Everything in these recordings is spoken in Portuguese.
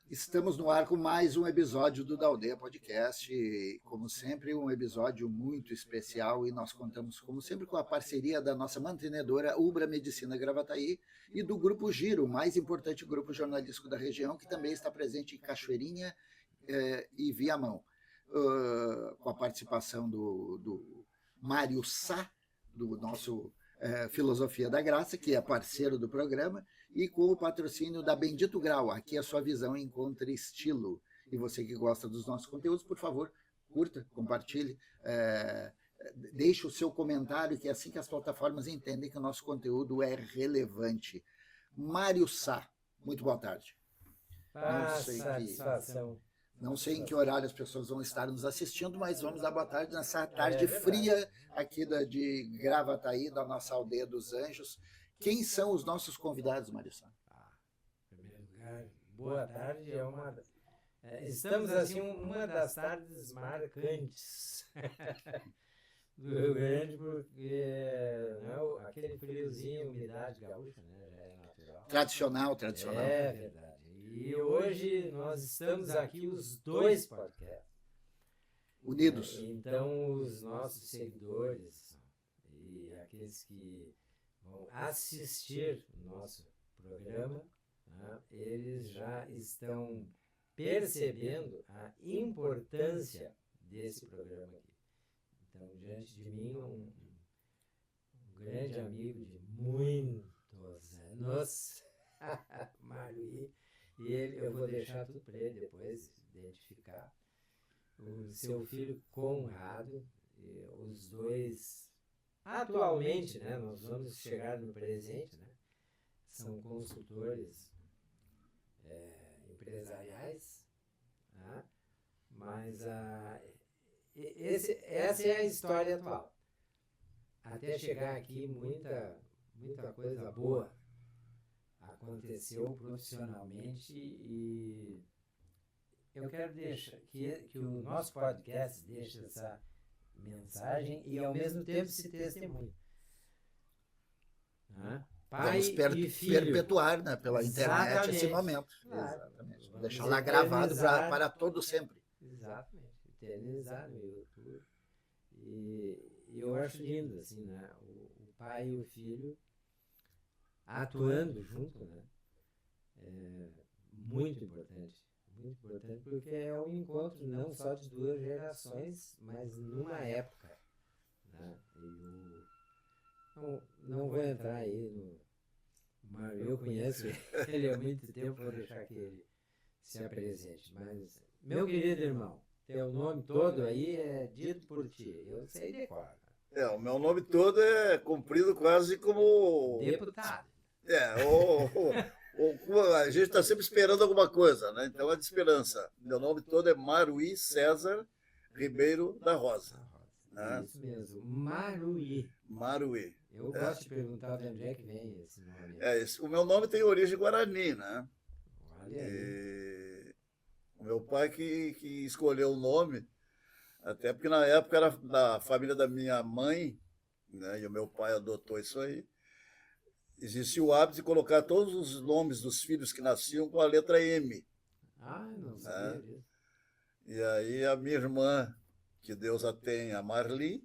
Estamos no ar com mais um episódio do Da Aldeia Podcast. E, como sempre, um episódio muito especial e nós contamos, como sempre, com a parceria da nossa mantenedora Ubra Medicina Gravataí e do Grupo Giro, o mais importante grupo jornalístico da região, que também está presente em Cachoeirinha e Viamão, com a participação do Mário Sá, do nosso Filosofia da Graça, que é parceiro do programa, e com o patrocínio da Bendito Grau. Aqui a sua visão encontra estilo. E você que gosta dos nossos conteúdos, por favor, curta, compartilhe, deixe o seu comentário, que é assim que as plataformas entendem que o nosso conteúdo é relevante. Mário Sá, muito boa tarde. Não sei em que horário as pessoas vão estar nos assistindo, mas vamos dar boa tarde nessa tarde fria aqui de Gravataí, da nossa aldeia dos Anjos. Quem são os nossos convidados, Mário Sá? Em primeiro lugar, boa tarde. Estamos assim uma das tardes marcantes do Rio Grande, porque aquele friozinho, umidade gaúcha, né, já é natural. Tradicional. É verdade. E hoje nós estamos aqui os dois podcasts. Unidos. Então os nossos seguidores e aqueles que vão assistir o nosso programa, né, eles já estão percebendo a importância desse programa aqui. Então, diante de mim, um grande amigo de muitos anos, Mário, e eu vou deixar tudo para ele depois identificar. O seu filho Conrado, os dois, atualmente, né, nós vamos chegar no presente, né, são consultores empresariais, né, mas essa é a história atual. Até chegar aqui, muita coisa boa aconteceu profissionalmente e eu quero deixar que o nosso podcast deixe essa mensagem e ao mesmo tempo esse testemunho. Pai e filho. Perpetuar, né, pela internet esse momento. Exatamente. Deixar lá gravado para todo sempre. Exatamente. Eternizar no YouTube. E eu acho lindo, assim, né? O pai e o filho atuando junto, né? É muito importante. Muito importante porque é um encontro não só de duas gerações, mas numa época, né? Não vou entrar aí no Mário, eu conheço ele há muito tempo, vou deixar que ele se apresente. Mas, meu querido irmão, teu nome todo aí é dito por ti, eu sei de cor. O meu nome todo é cumprido quase como... deputado. A gente está sempre esperando alguma coisa, né? Então é de esperança. Meu nome todo é Maruí César Ribeiro da Rosa. Né? Isso mesmo, Maruí. Eu gosto de perguntar de onde é que vem esse nome. O meu nome tem origem guarani, né? Olha aí. O meu pai que escolheu o nome, até porque na época era da família da minha mãe, né? E o meu pai adotou isso aí. Existia o hábito de colocar todos os nomes dos filhos que nasciam com a letra M. Não sabia disso. E aí a minha irmã, que Deus a tenha, Marli,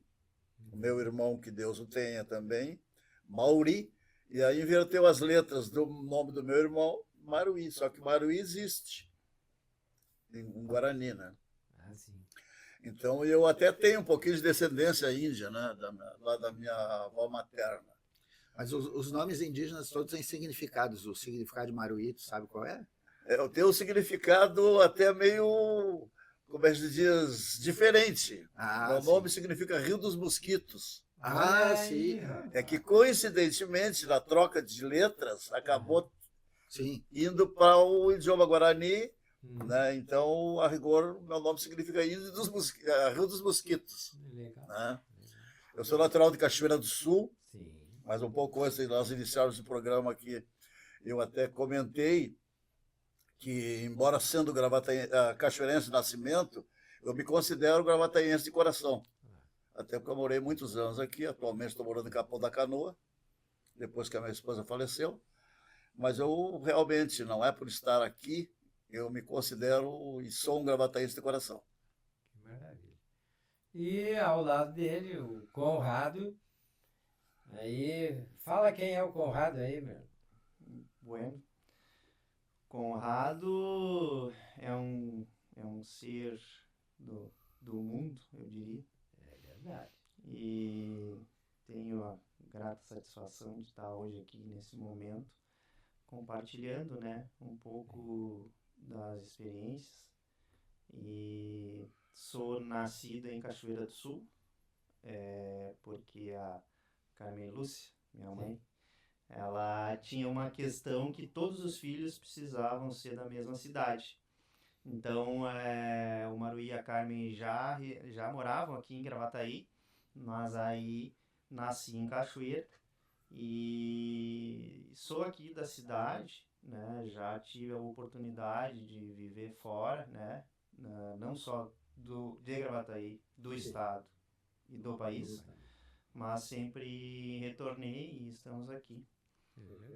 o meu irmão, que Deus o tenha também, Mauri, e aí inverteu as letras do nome do meu irmão, Maruí, só que Maruí existe em Guarani, né? Sim. Então eu até tenho um pouquinho de descendência índia, né? Lá da minha avó materna. Mas os nomes indígenas todos têm significados. O significado de Maruí, tu sabe qual é? Eu tenho um significado até meio, como é que se diz, diferente. Meu nome significa Rio dos Mosquitos. Sim. É que, coincidentemente, na troca de letras, acabou indo para o idioma guarani, né? Então, a rigor, meu nome significa Rio dos Mosquitos. Legal. Né? Eu sou natural de Cachoeira do Sul. Sim. Mas um pouco antes de nós iniciarmos o programa aqui, eu até comentei que, embora sendo cachoeirense de nascimento, eu me considero gravataense de coração. Até porque eu morei muitos anos aqui, atualmente estou morando em Capão da Canoa, depois que a minha esposa faleceu. Mas eu realmente, não é por estar aqui eu me considero e sou um gravataense de coração. Que maravilha. E ao lado dele, o Conrado. Aí, fala quem é o Conrado aí, meu. Bueno. Conrado é um ser do mundo, eu diria. É verdade. E tenho a grata satisfação de estar hoje aqui nesse momento, compartilhando, né, um pouco das experiências. E sou nascido em Cachoeira do Sul, porque a Carmen Lúcia, minha mãe, ela tinha uma questão que todos os filhos precisavam ser da mesma cidade. Então, o Maruí e a Carmen já moravam aqui em Gravataí, mas aí nasci em Cachoeira e sou aqui da cidade, né? Já tive a oportunidade de viver fora, né? Não só de Gravataí, do estado e do país, mas sempre retornei e estamos aqui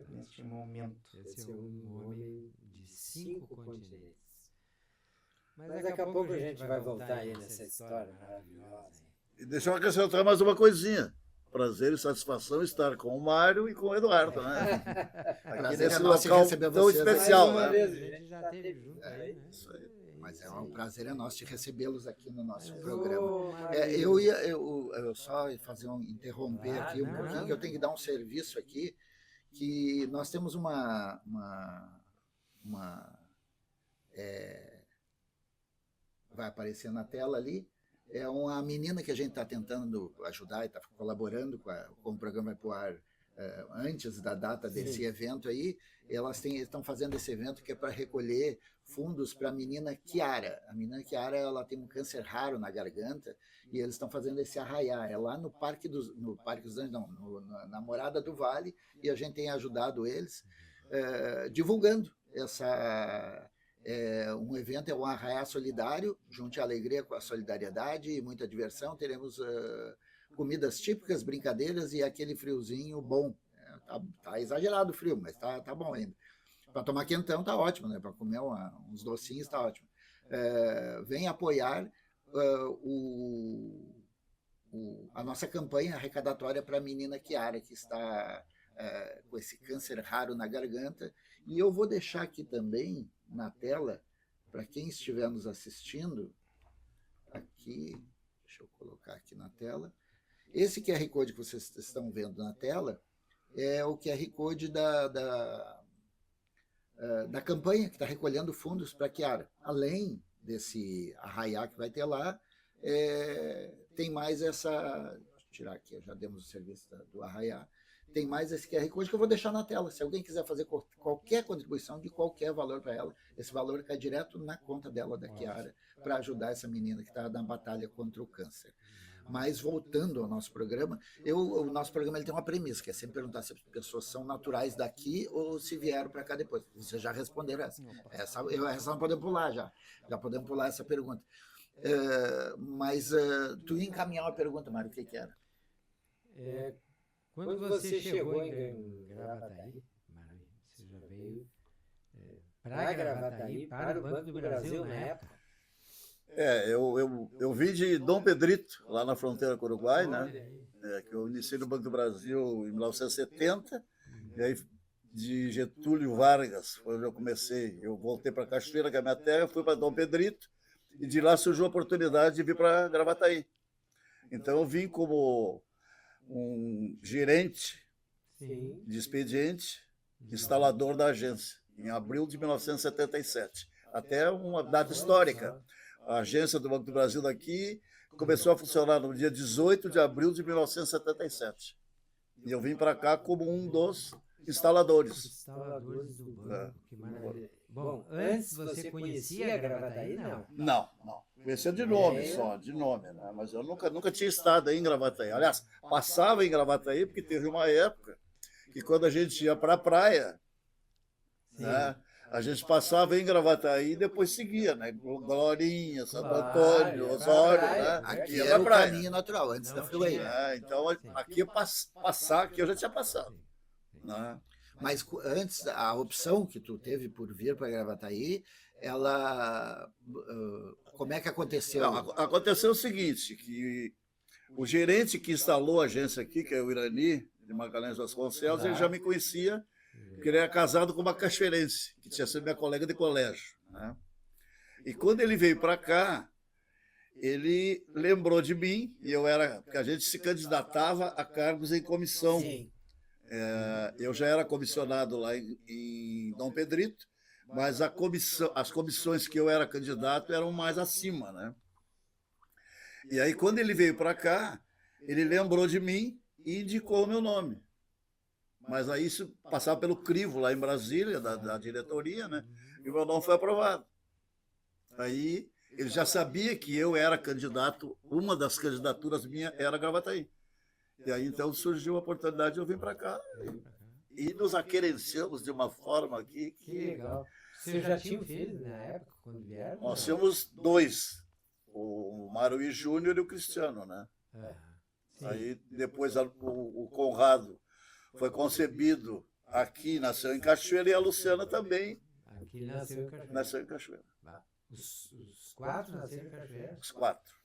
neste momento. Esse é um homem de 5 continentes. Mas daqui a pouco a gente vai voltar aí nessa história maravilhosa. E deixa eu acrescentar mais uma coisinha. Prazer e satisfação estar com o Mário e com o Eduardo, né? Aqui nesse local tão especial, né? né? A gente já esteve junto aí, né? Isso aí. Mas é um prazer nosso de recebê-los aqui no nosso programa. Eu só interromper aqui um pouquinho, que eu tenho que dar um serviço aqui, que nós temos vai aparecer na tela ali, é uma menina que a gente está tentando ajudar e está colaborando com o programa vai pro ar antes da data desse evento aí. Elas estão fazendo esse evento que é para recolher fundos para a menina Kiara. A menina Kiara, ela tem um câncer raro na garganta e eles estão fazendo esse arraiá. É lá no Parque dos Anjos, não, na Morada do Vale, e a gente tem ajudado eles divulgando um evento, é um arraiá solidário, junte a alegria com a solidariedade e muita diversão. Teremos comidas típicas, brincadeiras e aquele friozinho bom. Tá exagerado o frio, mas tá bom ainda. Para tomar quentão tá ótimo, né? Para comer uns docinhos tá ótimo. Vem apoiar a nossa campanha arrecadatória para a menina Kiara, que está com esse câncer raro na garganta. E eu vou deixar aqui também na tela, para quem estiver nos assistindo, aqui, deixa eu colocar aqui na tela, esse QR Code que vocês estão vendo na tela é o QR Code da campanha que está recolhendo fundos para a Kiara. Além desse arraiá que vai ter lá, tem mais essa... Deixa eu tirar aqui, já demos o serviço do arraiá. Tem mais esse QR Code que eu vou deixar na tela. Se alguém quiser fazer qualquer contribuição de qualquer valor para ela, esse valor cai direto na conta dela, da Kiara, para ajudar essa menina que está na batalha contra o câncer. Mas, voltando ao nosso programa, o nosso programa ele tem uma premissa, que é sempre perguntar se as pessoas são naturais daqui ou se vieram para cá depois. Vocês já responderam essa. Essa não podemos pular já. Já podemos pular essa pergunta. Mas tu ia encaminhar uma pergunta, Mário, o que era? Quando você chegou em Gravataí, você já veio para Gravataí, para o Banco do Brasil na época? Eu vim de Dom Pedrito, lá na fronteira com o Uruguai, né? Que eu iniciei no Banco do Brasil em 1970, e aí de Getúlio Vargas foi onde eu comecei. Eu voltei para Cachoeira, que é a minha terra, fui para Dom Pedrito, e de lá surgiu a oportunidade de vir para Gravataí. Então eu vim como um gerente de expediente, instalador da agência, em abril de 1977. Até uma data histórica. A agência do Banco do Brasil daqui começou a funcionar no dia 18 de abril de 1977. E eu vim para cá como um dos instaladores. Instaladores do banco, que maravilha. Bom, antes você conhecia Gravataí, não? Não. Conhecia de nome só, de nome, né? Mas eu nunca tinha estado aí em Gravataí. Aliás, passava em Gravataí porque teve uma época que quando a gente ia para a praia, né, a gente passava em Gravataí e depois seguia, né? Glorinha, Santo Antônio, Osório, né? Aqui era o caminho natural, antes da freeway. Então, aqui passar, aqui eu já tinha passado. Né? Mas antes, a opção que tu teve por vir para Gravataí, ela, como é que aconteceu? Não, aconteceu o seguinte, que o gerente que instalou a agência aqui, que é o Irani, de Magalhães Vasconcelos, ele já me conhecia, porque ele era casado com uma cachoeirense, que tinha sido minha colega de colégio, né? E quando ele veio para cá, ele lembrou de mim, e porque a gente se candidatava a cargos em comissão. Sim. Eu já era comissionado lá em Dom Pedrito, mas as comissões que eu era candidato eram mais acima, né? E aí, quando ele veio para cá, ele lembrou de mim e indicou o meu nome. Mas aí isso passava pelo crivo lá em Brasília, da diretoria, né? E o meu nome foi aprovado. Aí ele já sabia que eu era candidato, uma das candidaturas minha era Gravataí. E aí então surgiu a oportunidade de eu vir para cá. E nos aquerenciamos de uma forma aqui Que legal. Você já tinha filhos na época, quando vieram? Nós tínhamos 2, o Maruí Júnior e o Cristiano, né? Aí depois o Conrado foi concebido aqui, nasceu em Cachoeira, e a Luciana também Aqui nasceu em Cachoeira. nasceu em Cachoeira. Os 4 nasceram em Cachoeira. Os 4.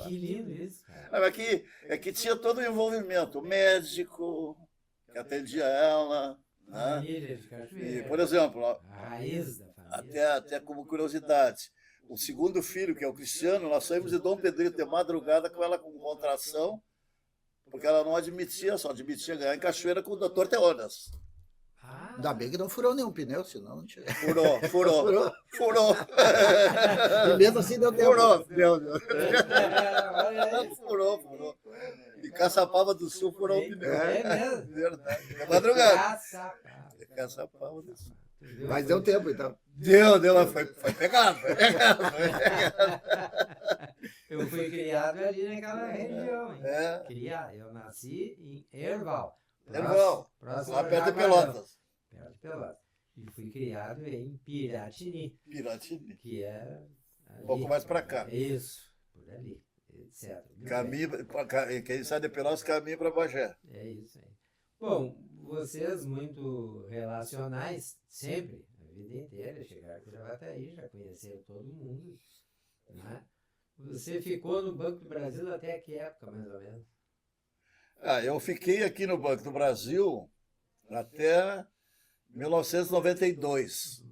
Que lindo isso, cara. Não, é que tinha todo o envolvimento, o médico que atendia ela, né? Família de Cachoeira. E, por exemplo, A raiz da família. até como curiosidade, o segundo filho, que é o Cristiano, nós saímos de Dom Pedrito de madrugada com ela com contração, porque ela não admitia, só admitia ganhar em Cachoeira com o Dr. Teonas. Ainda bem que não furou nenhum pneu, senão não tinha. Furou. E mesmo assim deu tempo. Furou. E Caçapava do Sul furou o pneu. É mesmo? Verdade. De madrugada. Caçapava. Caçapava do Sul. Mas deu tempo, então. Deu, mas foi pegado. Eu fui criado ali naquela região. É. Eu nasci em Erval. Próximo, lá perto de Pelotas. Perto de Pelotas. E fui criado em Piratini, que é ali, Um pouco mais para cá. Isso, por ali, etc. Quem sai de Pelotas caminha para Bagé. É isso aí. Bom, vocês muito relacionais, sempre, a vida inteira, chegaram aqui em Gravataí, já conheceram todo mundo, né? Você ficou no Banco do Brasil até que época, mais ou menos? Eu fiquei aqui no Banco do Brasil até 1992.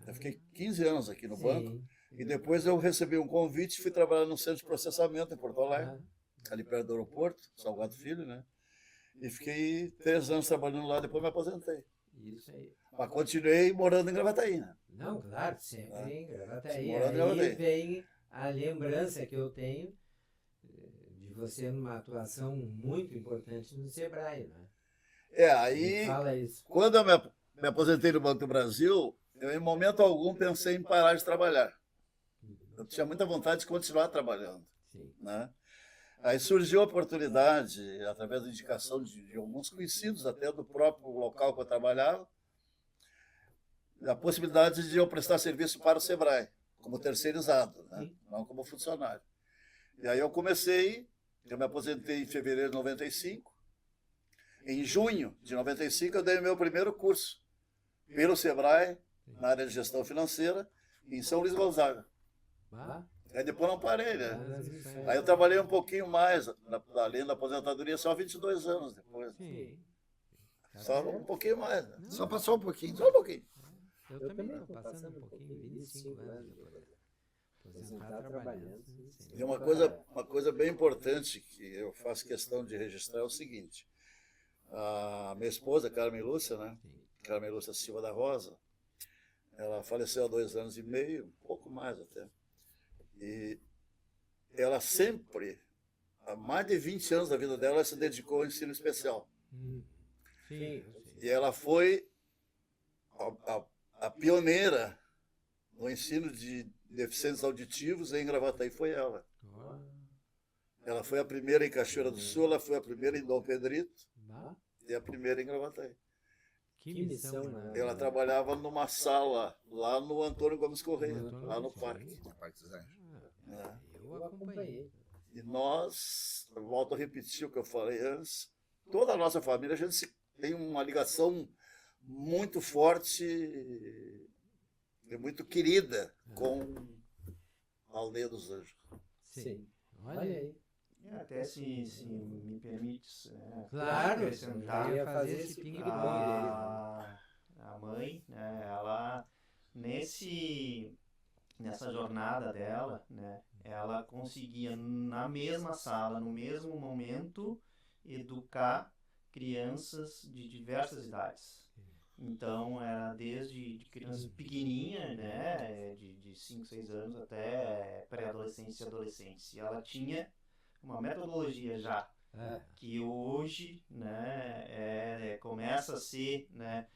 Eu fiquei 15 anos aqui no banco. E depois eu recebi um convite e fui trabalhar no centro de processamento em Porto Alegre, ali perto do aeroporto, Salgado Filho, né? E fiquei 3 anos trabalhando lá, depois me aposentei. Isso aí. Mas continuei morando em Gravataí, né? Não, claro, sempre em Gravataí. Morando em Aí Gravataí. vem a lembrança que eu tenho de você numa atuação muito importante no Sebrae, né? Aí, Fala isso. quando eu me aposentei no Banco do Brasil, eu em momento algum pensei em parar de trabalhar. Eu tinha muita vontade de continuar trabalhando, Sim. né? Aí surgiu a oportunidade, através da indicação de alguns conhecidos, até do próprio local que eu trabalhava, a possibilidade de eu prestar serviço para o Sebrae, como terceirizado, né? Não como funcionário. E aí eu me aposentei em fevereiro de 95. Em junho de 95 eu dei o meu primeiro curso pelo Sebrae, na área de gestão financeira, em São Luís Gonzaga. Aí depois não parei, né? Aí eu trabalhei um pouquinho mais, além da aposentadoria, só 22 anos depois. Sim. Só um pouquinho mais, né? Só passou um pouquinho. Só um pouquinho. Eu também estou passando um pouquinho, 25 anos depois. Aposentado trabalhando. E uma coisa bem importante que eu faço questão de registrar é o seguinte. A minha esposa, Carmen Lúcia, né? Carmen Lúcia Silva da Rosa, ela faleceu há 2 anos e meio, um pouco mais até. E ela sempre, há mais de 20 anos da vida dela, ela se dedicou ao ensino especial. Sim. E ela foi a pioneira no ensino de deficientes auditivos em Gravataí, foi ela. Ela foi a primeira em Cachoeira do Sul, ela foi a primeira em Dom Pedrito e a primeira em Gravataí. Que missão, né? Ela trabalhava numa sala lá no Antônio Gomes Correia, lá no parque. Eu acompanhei. E nós, eu volto a repetir o que eu falei antes, toda a nossa família, a gente se tem uma ligação muito forte e muito querida com a Aldeia dos Anjos. Sim. Olha aí. Até se me permite Claro, acrescentar, eu ia fazer esse ping-pong aí. a mãe, né, ela nessa jornada dela, né, ela conseguia na mesma sala, no mesmo momento, educar crianças de diversas idades. Então, era desde de criança pequenininha, né, de 5, 6 anos até pré-adolescência e adolescência. E ela tinha uma metodologia já que hoje, né, começa a ser, né,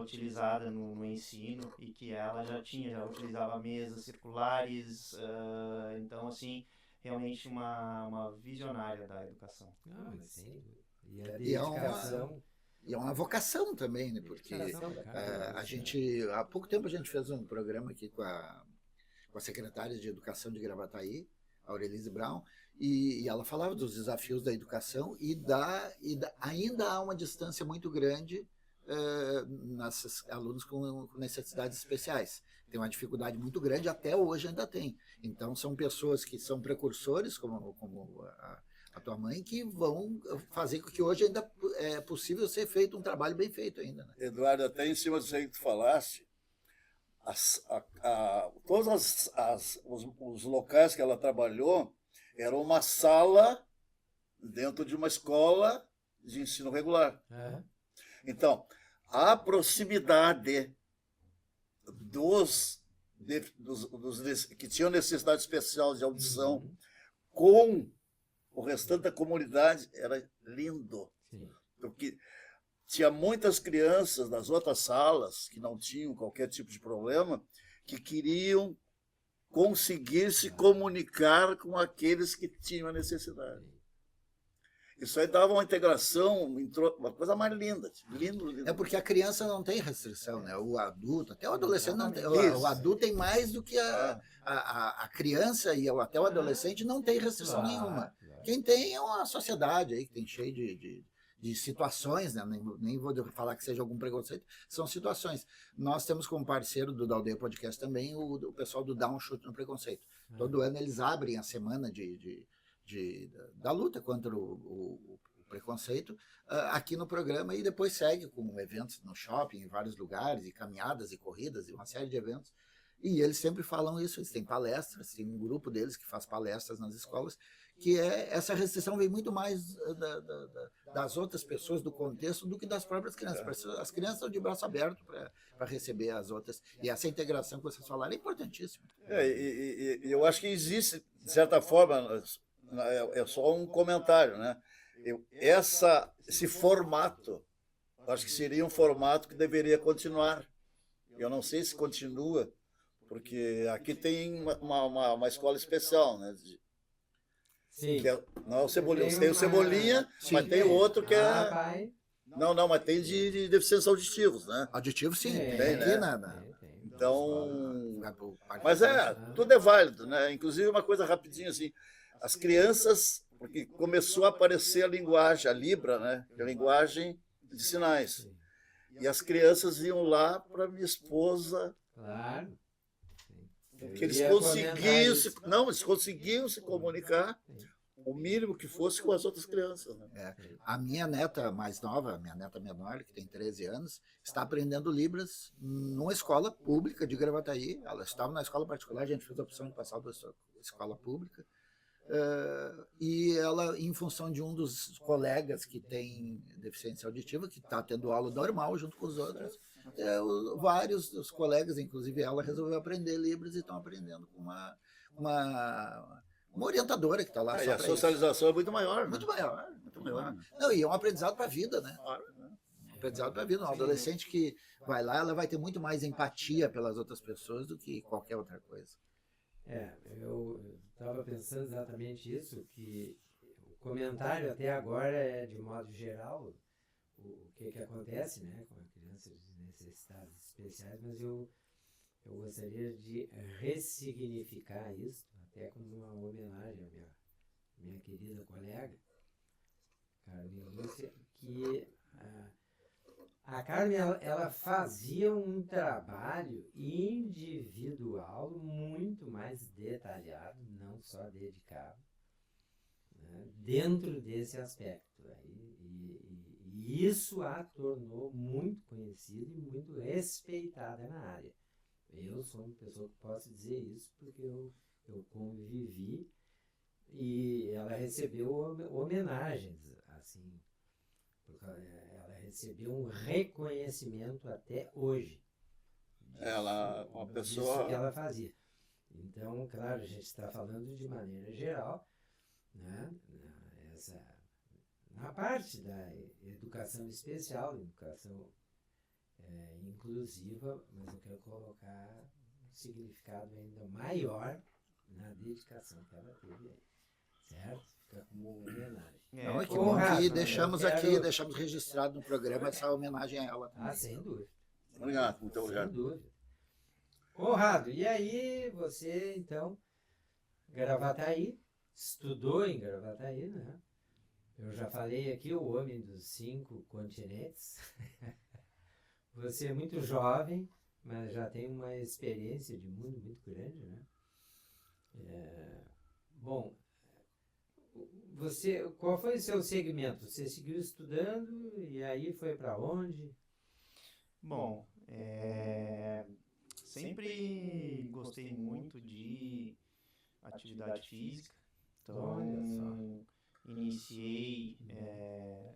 utilizada no ensino, e que ela já utilizava mesas circulares, então assim, realmente uma visionária da educação. Ah, mas sim. E a E é dedicação. E é uma vocação também, né? Porque a gente, há pouco tempo a gente fez um programa aqui com a secretária de Educação de Gravataí, a Aurelise Brown, e ela falava dos desafios da educação ainda há uma distância muito grande nesses alunos com necessidades especiais. Tem uma dificuldade muito grande, até hoje ainda tem. Então, são pessoas que são precursores, como a tua mãe, que vão fazer com que hoje ainda é possível ser feito um trabalho bem feito ainda. Né? Eduardo, até em cima disso aí que tu falaste, todos os locais que ela trabalhou eram uma sala dentro de uma escola de ensino regular. Então, a proximidade dos que tinham necessidade especial de audição com o restante da comunidade era lindo. Sim. Porque tinha muitas crianças das outras salas que não tinham qualquer tipo de problema, que queriam conseguir se comunicar com aqueles que tinham a necessidade. Isso aí dava uma integração, uma coisa mais linda. Lindo. É porque a criança não tem restrição, né? O adulto, até o adolescente não tem. O adulto tem mais do que a criança, e até o adolescente não tem restrição nenhuma. Quem tem é uma sociedade aí que tem cheio de situações, né? Nem vou falar que seja algum preconceito, são situações. Nós temos como parceiro do Da Aldeia Podcast também o pessoal do Dá um Chute no Preconceito. Todo ano eles abrem a semana da luta contra o preconceito aqui no programa, e depois segue com eventos no shopping, em vários lugares, e caminhadas e corridas, e uma série de eventos. E eles sempre falam isso, eles têm palestras, tem um grupo deles que faz palestras nas escolas, que essa restrição vem muito mais das outras pessoas, do contexto, do que das próprias crianças. As crianças estão de braço aberto para receber as outras, e essa integração que vocês falaram é importantíssima. E eu acho que existe, de certa forma, é só um comentário, né? Esse formato, acho que seria um formato que deveria continuar. Eu não sei se continua, porque aqui tem uma escola especial, né? Sim. Não é o Cebolinha. Tem o Cebolinha, mas tem o outro que é... Não, mas tem de deficiências auditivos, né? Auditivo, sim. Tem, né? Tem. Então... Mas tudo é válido, né? Inclusive, uma coisa rapidinho assim, as crianças, porque começou a aparecer a linguagem, a Libra, né? A linguagem de sinais. E as crianças iam lá para minha esposa. Claro. Porque eles conseguiam se comunicar o mínimo que fosse com as outras crianças. Né? A minha neta mais nova, minha neta menor, que tem 13 anos, está aprendendo Libras numa escola pública de Gravataí. Ela estava na escola particular, a gente fez a opção de passar para a escola pública. E ela, em função de um dos colegas que tem deficiência auditiva, que está tendo aula normal junto com os outros, vários dos colegas, inclusive ela, resolveu aprender Libras e estão aprendendo com uma orientadora que está lá. E a socialização é muito maior. Né? Muito maior. Não, e é um aprendizado para a vida, né? Um aprendizado para a vida. Um adolescente que vai lá, ela vai ter muito mais empatia pelas outras pessoas do que qualquer outra coisa. Eu estava pensando exatamente isso, que o comentário até agora é, de modo geral, o que acontece, né, com a criança de necessidades especiais, mas eu gostaria de ressignificar isso, até como uma homenagem à minha querida colega, Carolina Lúcia, que A Carmen, ela fazia um trabalho individual muito mais detalhado, não só dedicado, né, dentro desse aspecto. E isso a tornou muito conhecida e muito respeitada na área. Eu sou uma pessoa que posso dizer isso porque eu convivi e ela recebeu homenagens, assim, porque ela recebeu um reconhecimento até hoje. Ela, uma Disso pessoa. que ela fazia. Então, claro, a gente está falando de maneira geral, né? Na parte da educação especial, educação inclusiva, mas eu quero colocar um significado ainda maior na dedicação que ela teve aí, certo? Fica como homenagem. Não, é que bom que deixamos registrado no programa essa homenagem a ela também. Sem dúvida. Obrigado, muito obrigado. Sem dúvida. Conrado, e aí você, então, Gravataí, estudou em Gravataí, né? Eu já falei aqui, o homem dos 5 continentes. Você é muito jovem, mas já tem uma experiência de mundo muito grande, né? Bom, qual foi o seu segmento? Você seguiu estudando e aí foi para onde? Bom, sempre gostei muito de atividade física, então iniciei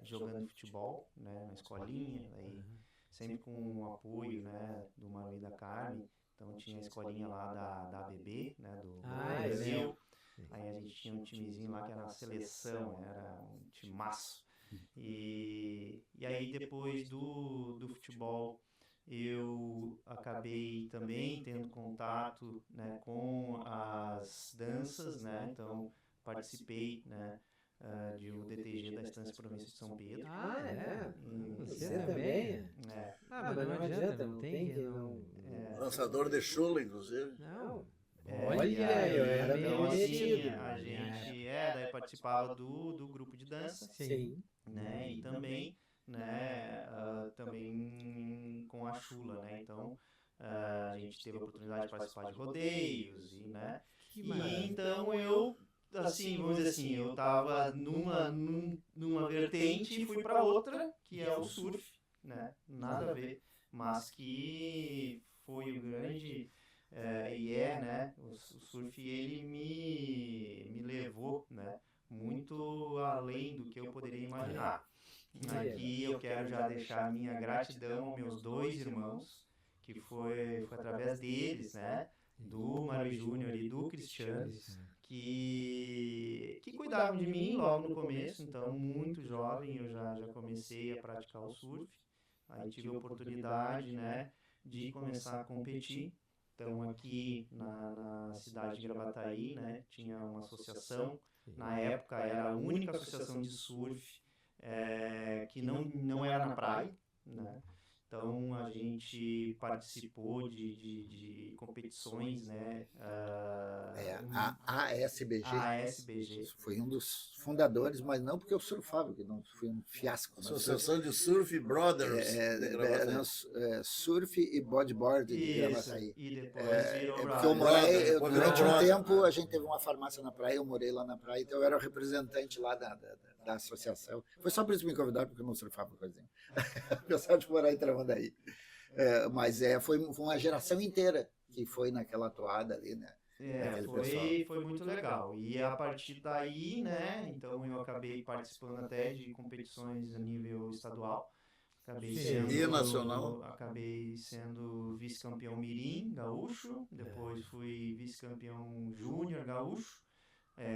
jogando futebol, né, na escolinha, aí sempre com o apoio, né, do Marley e da Carmen. Então tinha a escolinha lá da ABB, né, do Brasil. Aí a gente tinha um timezinho lá que era a seleção, era um timaço. E aí depois do futebol eu acabei também tendo contato, né, com as danças, né, então participei, né, de o DTG da Estância Província de São Pedro. Você também? Mas não adianta, não tem que não... Dançador de chula, inclusive. Não. Olha, eu era então, meio assim, metido. a gente daí participava do grupo de dança, Sim. né, e também, né, também com a chula, né, então a gente teve a oportunidade de participar de rodeios, e, né, então eu, assim, vamos dizer assim, eu tava numa vertente e fui para outra, que é o surf, né, nada a ver, mas que foi o grande... né, o surf ele me levou, né, muito além do que eu poderia imaginar. Aqui eu quero já deixar a minha gratidão aos meus 2 irmãos, que foi através deles, né, do Mário Júnior e do Cristiano, que cuidavam de mim logo no começo. Então, muito jovem, eu já comecei a praticar o surf. Aí tive a oportunidade, né, de começar a competir. Então, aqui na cidade de Gravataí, né, tinha uma associação. Na época, era a única associação de surf que não era na praia, né? Então, a gente participou de competições, né? A ASBG. A ASBG. Foi um dos fundadores, mas não porque eu surfava, que não foi um fiasco. Associação de Surf Brothers. Surf e Bodyboard de Gravataí. E depois virou porque eu morei, durante um tempo, a gente teve uma farmácia na praia, eu morei lá na praia, então eu era o representante lá da associação. Foi só por isso que me convidaram, porque eu não surfava coisinha. O pessoal de morar em Tramandaí. Mas foi uma geração inteira que foi naquela toada ali, né? Foi muito legal. E a partir daí, né, então eu acabei participando até de competições a nível estadual. Acabei sendo vice-campeão mirim gaúcho, depois fui vice-campeão júnior gaúcho.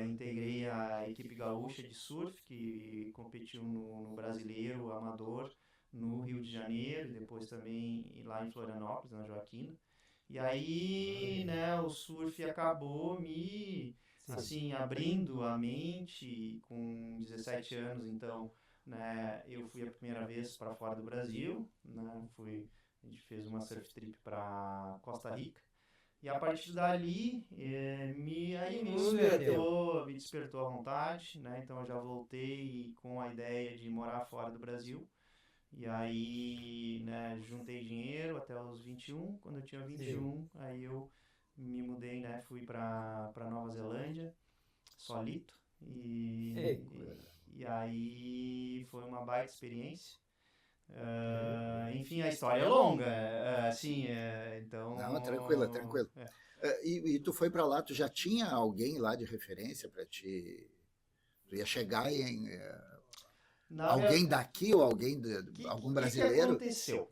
Integrei a equipe gaúcha de surf, que competiu no Brasileiro Amador, no Rio de Janeiro, e depois também lá em Florianópolis, na Joaquina. E aí, né, o surf acabou me, assim, abrindo a mente. Com 17 anos, então, né, eu fui a primeira vez para fora do Brasil, né, a gente fez uma surf trip para Costa Rica. E a partir dali, me despertou a vontade, né? Então eu já voltei com a ideia de morar fora do Brasil, E aí, né, juntei dinheiro até os 21. Quando eu tinha 21, aí eu me mudei, né, fui para Nova Zelândia, solito. E aí foi uma baita experiência. Enfim, a história é longa, assim, então... Não, tranquilo, tranquilo. E tu foi para lá, tu já tinha alguém lá de referência para ti? Tu ia chegar em alguém daqui ou alguém algum brasileiro? O que aconteceu?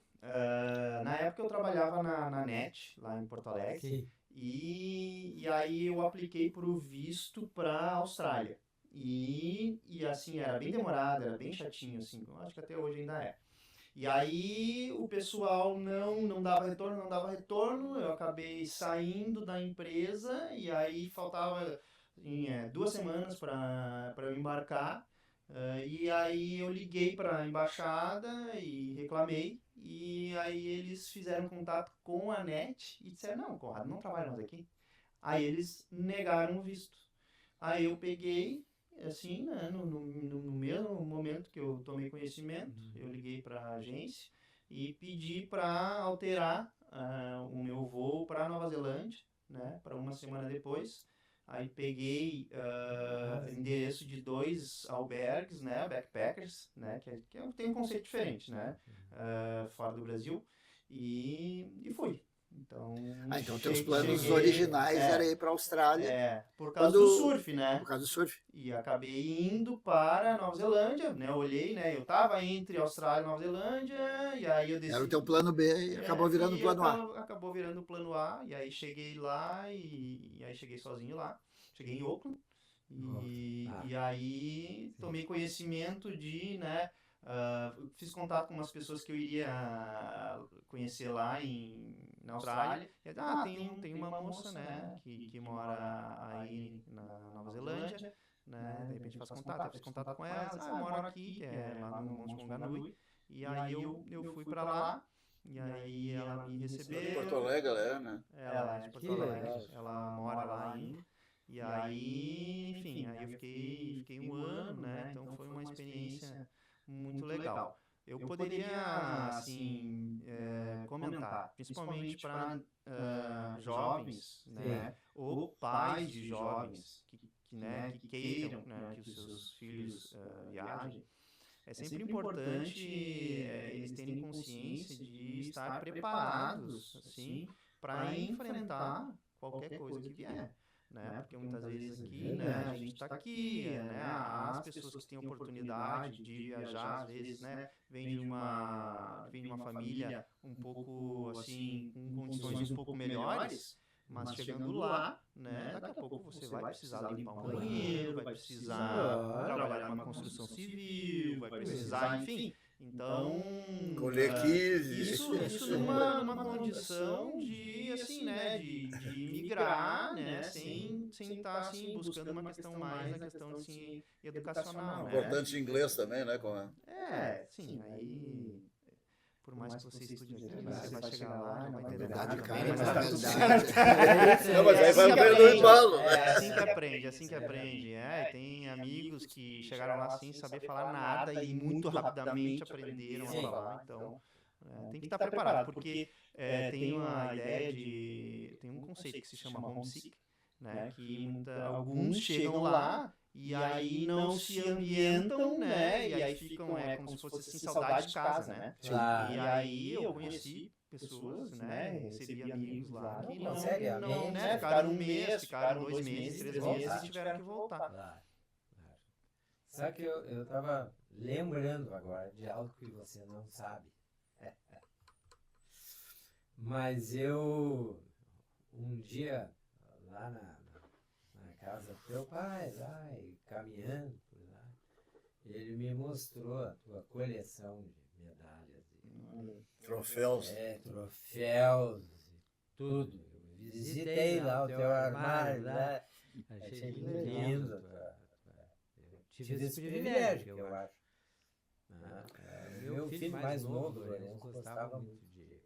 Na época eu trabalhava na NET, lá em Porto Alegre, e aí eu apliquei para o visto para a Austrália. E assim, era bem demorado, era bem chatinho, assim, acho que até hoje ainda é. E aí o pessoal não dava retorno, eu acabei saindo da empresa e aí faltava 2 semanas para eu embarcar. E aí eu liguei para a embaixada e reclamei, e aí eles fizeram contato com a NET e disseram, não, Conrado, não trabalha mais aqui. Aí eles negaram o visto. Aí eu peguei, assim, né, no mesmo momento que eu tomei conhecimento, eu liguei para a agência e pedi para alterar o meu voo para Nova Zelândia, né, para uma semana depois. Aí peguei endereço de 2 albergues, né, backpackers, né, tem um conceito diferente, né, fora do Brasil, e fui. Então, então teus planos originais era ir para a Austrália. Por causa do surf, né? Por causa do surf. E acabei indo para Nova Zelândia, né? Eu olhei, né? Eu tava entre Austrália e Nova Zelândia, e aí eu decidi... Era o teu plano B e acabou virando o plano A. Acabou virando o plano A, e aí cheguei lá, e aí cheguei sozinho lá. Cheguei em Auckland, e aí tomei conhecimento de, né... fiz contato com umas pessoas que eu iria conhecer lá na Austrália. Tem uma moça, né, que mora aí na Nova Zelândia, né, de repente faz contato. Eu fiz contato com ela, eu moro aqui, que é lá no Monte Maunganui. E aí eu fui pra lá, e aí ela me recebeu. De Porto Alegre, ela é, né? Ela é de Porto Alegre, ela mora lá ainda. E aí, enfim, aí eu fiquei 1 ano, né, então foi uma experiência muito legal. Eu poderia, assim, comentar, principalmente para jovens, né, ou pais de jovens que queiram, né, que os seus filhos viajem. É sempre importante eles terem consciência de estar preparados, assim, para enfrentar qualquer coisa que vier. Né? Porque muitas vezes aqui, né, a gente está aqui, né, as pessoas que têm oportunidade de viajar, às vezes, né, vem de uma família um pouco, assim, com condições um pouco melhores, mas chegando lá, né, daqui a pouco você vai precisar limpar um banheiro, vai precisar trabalhar numa construção civil, vai precisar, enfim... Então, isso numa condição de, assim, né, de migrar, né, sem estar, assim, buscando uma questão mais na questão, assim, educacional, né? Importante inglês também, né? Sim, aí... Por mais que você estude aqui, você vai chegar lá, não vai entender nada, Não, mas aí vai aprender o embalo, né? É assim que aprende. Tem amigos que chegaram lá sem saber falar nada e muito rapidamente aprenderam a falar. Então, tem que estar preparado, porque tem uma ideia tem um conceito que se chama homesick, né? Que alguns chegam lá e aí não se ambientam, né? E aí ficam como se fosse assim, saudade de casa, né? Claro. E aí eu conheci pessoas, né? Recebi amigos lá que não, né? Ficaram 1 mês, ficaram 2 meses, 3 meses e tiveram que voltar. Claro. Só que eu estava lembrando agora de algo que você não sabe. Mas eu, um dia, lá na casa do teu pai, lá, e caminhando por lá, ele me mostrou a tua coleção de medalhas. Troféus. Troféus e tudo. Eu visitei lá o teu armário, lá, achei lindo. Eu tive esse privilégio, eu acho. Meu filho mais novo, Lourenço, gostava muito de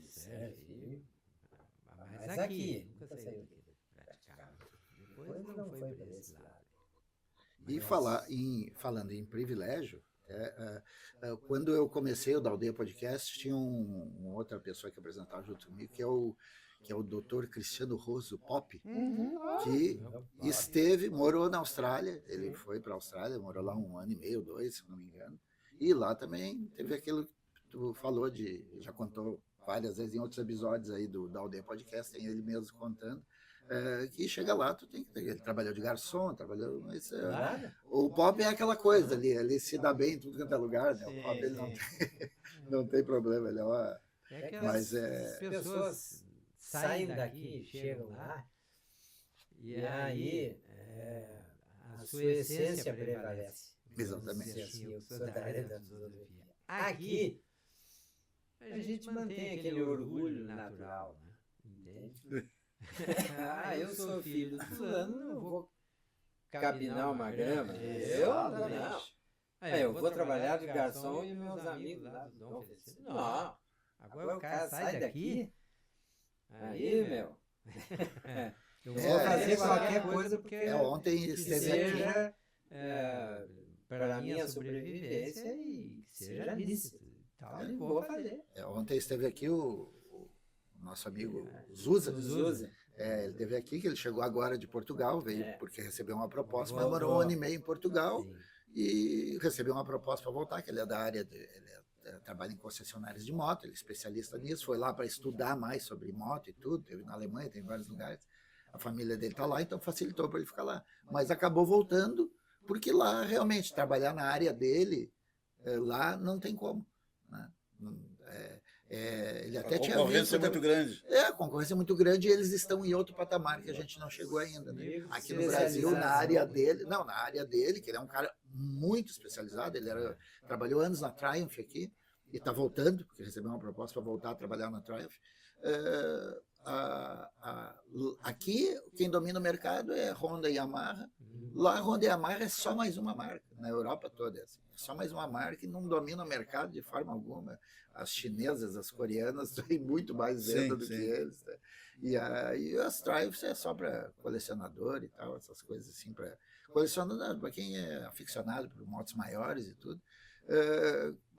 surf, mas aqui, nunca saiu daqui. Depois não foi para esse lado. E falando em privilégio, Quando eu comecei o da Aldeia Podcast, tinha uma outra pessoa que apresentava junto comigo, que é o Dr. Cristiano Rosso Pop, que morou na Austrália, ele foi para a Austrália, morou lá 1 ano e meio, 2, se não me engano, e lá também teve aquilo que tu falou, já contou várias vezes em outros episódios aí da Aldeia Podcast, tem ele mesmo contando, que chega lá, ele trabalhou de garçom, mas, o Pop é aquela coisa ali, ele se dá bem em tudo quanto é lugar, né? O Pop ele não tem problema, ele é uma... Mas as pessoas saem daqui, chegam lá, e aí a sua essência prevalece. Exatamente. Assim, eu sou da área da filosofia. Aqui, a gente mantém aquele orgulho natural, né? Entende? Eu sou filho do fulano, não vou capinar uma grama. Eu não. Eu vou trabalhar de garçom e meus amigos lá vão oferecer. Não. Agora o cara sai daqui, aí, meu, eu vou fazer qualquer coisa porque ontem esteve seja para a minha sobrevivência e que seja lícito. Tal, eu vou fazer. Ontem esteve aqui o nosso amigo Zusa. Ele esteve aqui, que ele chegou agora de Portugal, veio porque recebeu uma proposta, mas morou 1 ano e meio em Portugal. Sim. E recebeu uma proposta para voltar, que ele é da área, trabalha em concessionárias de moto, ele é especialista nisso, foi lá para estudar mais sobre moto e tudo, teve na Alemanha, tem em vários lugares, a família dele está lá, então facilitou para ele ficar lá. Mas acabou voltando, porque lá realmente trabalhar na área dele, lá não tem como, né? Ele até a concorrência é muito grande. A concorrência é muito grande e eles estão em outro patamar que a gente não chegou ainda, né? Aqui no Brasil, na área dele, que ele é um cara muito especializado, ele trabalhou anos na Triumph aqui e está voltando, porque recebeu uma proposta para voltar a trabalhar na Triumph. Aqui, quem domina o mercado é Honda e Yamaha. Lá, Honda e Yamaha é só mais uma marca, na Europa toda. Assim. É só mais uma marca e não domina o mercado de forma alguma. As chinesas, as coreanas têm muito mais venda do que eles. Né? E as Triumphs é só para colecionador e tal, essas coisas assim, para colecionador, para quem é aficionado por motos maiores e tudo.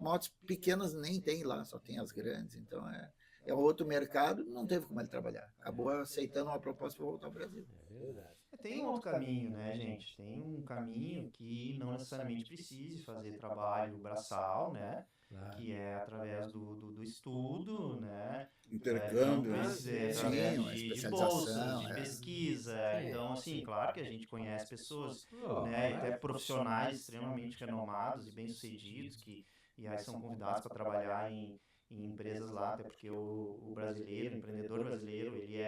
Motos pequenas nem tem lá, só tem as grandes, então é outro mercado, não teve como ele trabalhar. Acabou aceitando uma proposta para voltar ao Brasil. É verdade. Tem um outro caminho, né, gente? Tem um caminho que não necessariamente precise fazer trabalho braçal, né? Claro. Que é através do estudo, né? Intercâmbio. De bolsas, de pesquisa. Então, assim, claro que a gente conhece pessoas, né? Até profissionais extremamente renomados e bem-sucedidos e aí são convidados para trabalhar em empresas lá, até porque o brasileiro, o empreendedor brasileiro, ele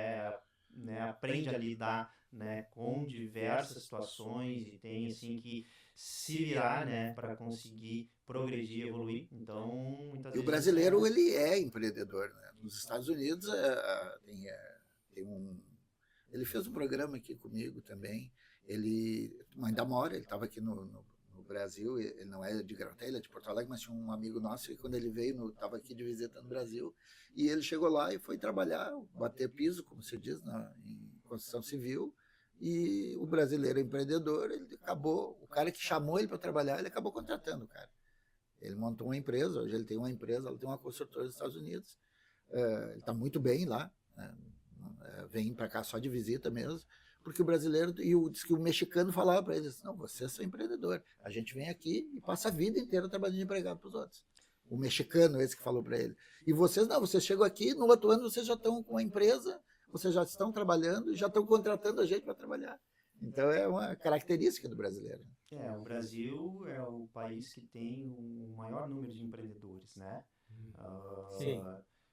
aprende a lidar, né, com diversas situações e tem assim que se virar, né, para conseguir progredir, evoluir. Então, muitas vezes o brasileiro ele é empreendedor, né? Nos Estados Unidos ele fez um programa aqui comigo também. Ele ainda mora, ele estava aqui no Brasil, ele não é de Gravataí, ele é de Porto Alegre, mas tinha um amigo nosso e quando ele veio, estava aqui de visita no Brasil, e ele chegou lá e foi trabalhar, bater piso, como se diz, em construção civil, e o brasileiro empreendedor, o cara que chamou ele para trabalhar, ele acabou contratando o cara. Ele montou uma empresa, hoje ele tem uma empresa, ela tem uma construtora dos Estados Unidos, ele está muito bem lá, né? Vem para cá só de visita mesmo, porque o brasileiro, diz que o mexicano falava para eles, não, vocês são empreendedor, a gente vem aqui e passa a vida inteira trabalhando de empregado para os outros. O mexicano, esse que falou para ele. E vocês não, vocês chegam aqui, no outro ano vocês já estão com uma empresa, vocês já estão trabalhando, já estão contratando a gente para trabalhar. Então é uma característica do brasileiro. O Brasil é o país que tem o maior número de empreendedores, né? Sim.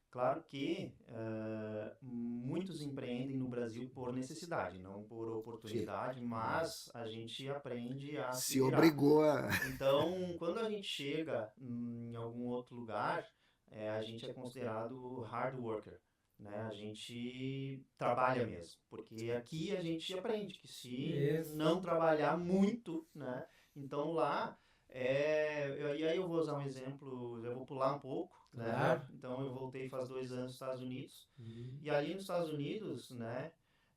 Claro que muitos empreendem no Brasil por necessidade, não por oportunidade, mas a gente aprende a se obrigou a... Então, quando a gente chega em algum outro lugar, a gente é considerado hard worker, né? A gente trabalha mesmo, porque aqui a gente aprende que se não trabalhar muito, né? Então lá... e aí eu vou usar um exemplo, eu vou pular um pouco, né? Então eu voltei faz 2 anos nos Estados Unidos, e ali nos Estados Unidos, né,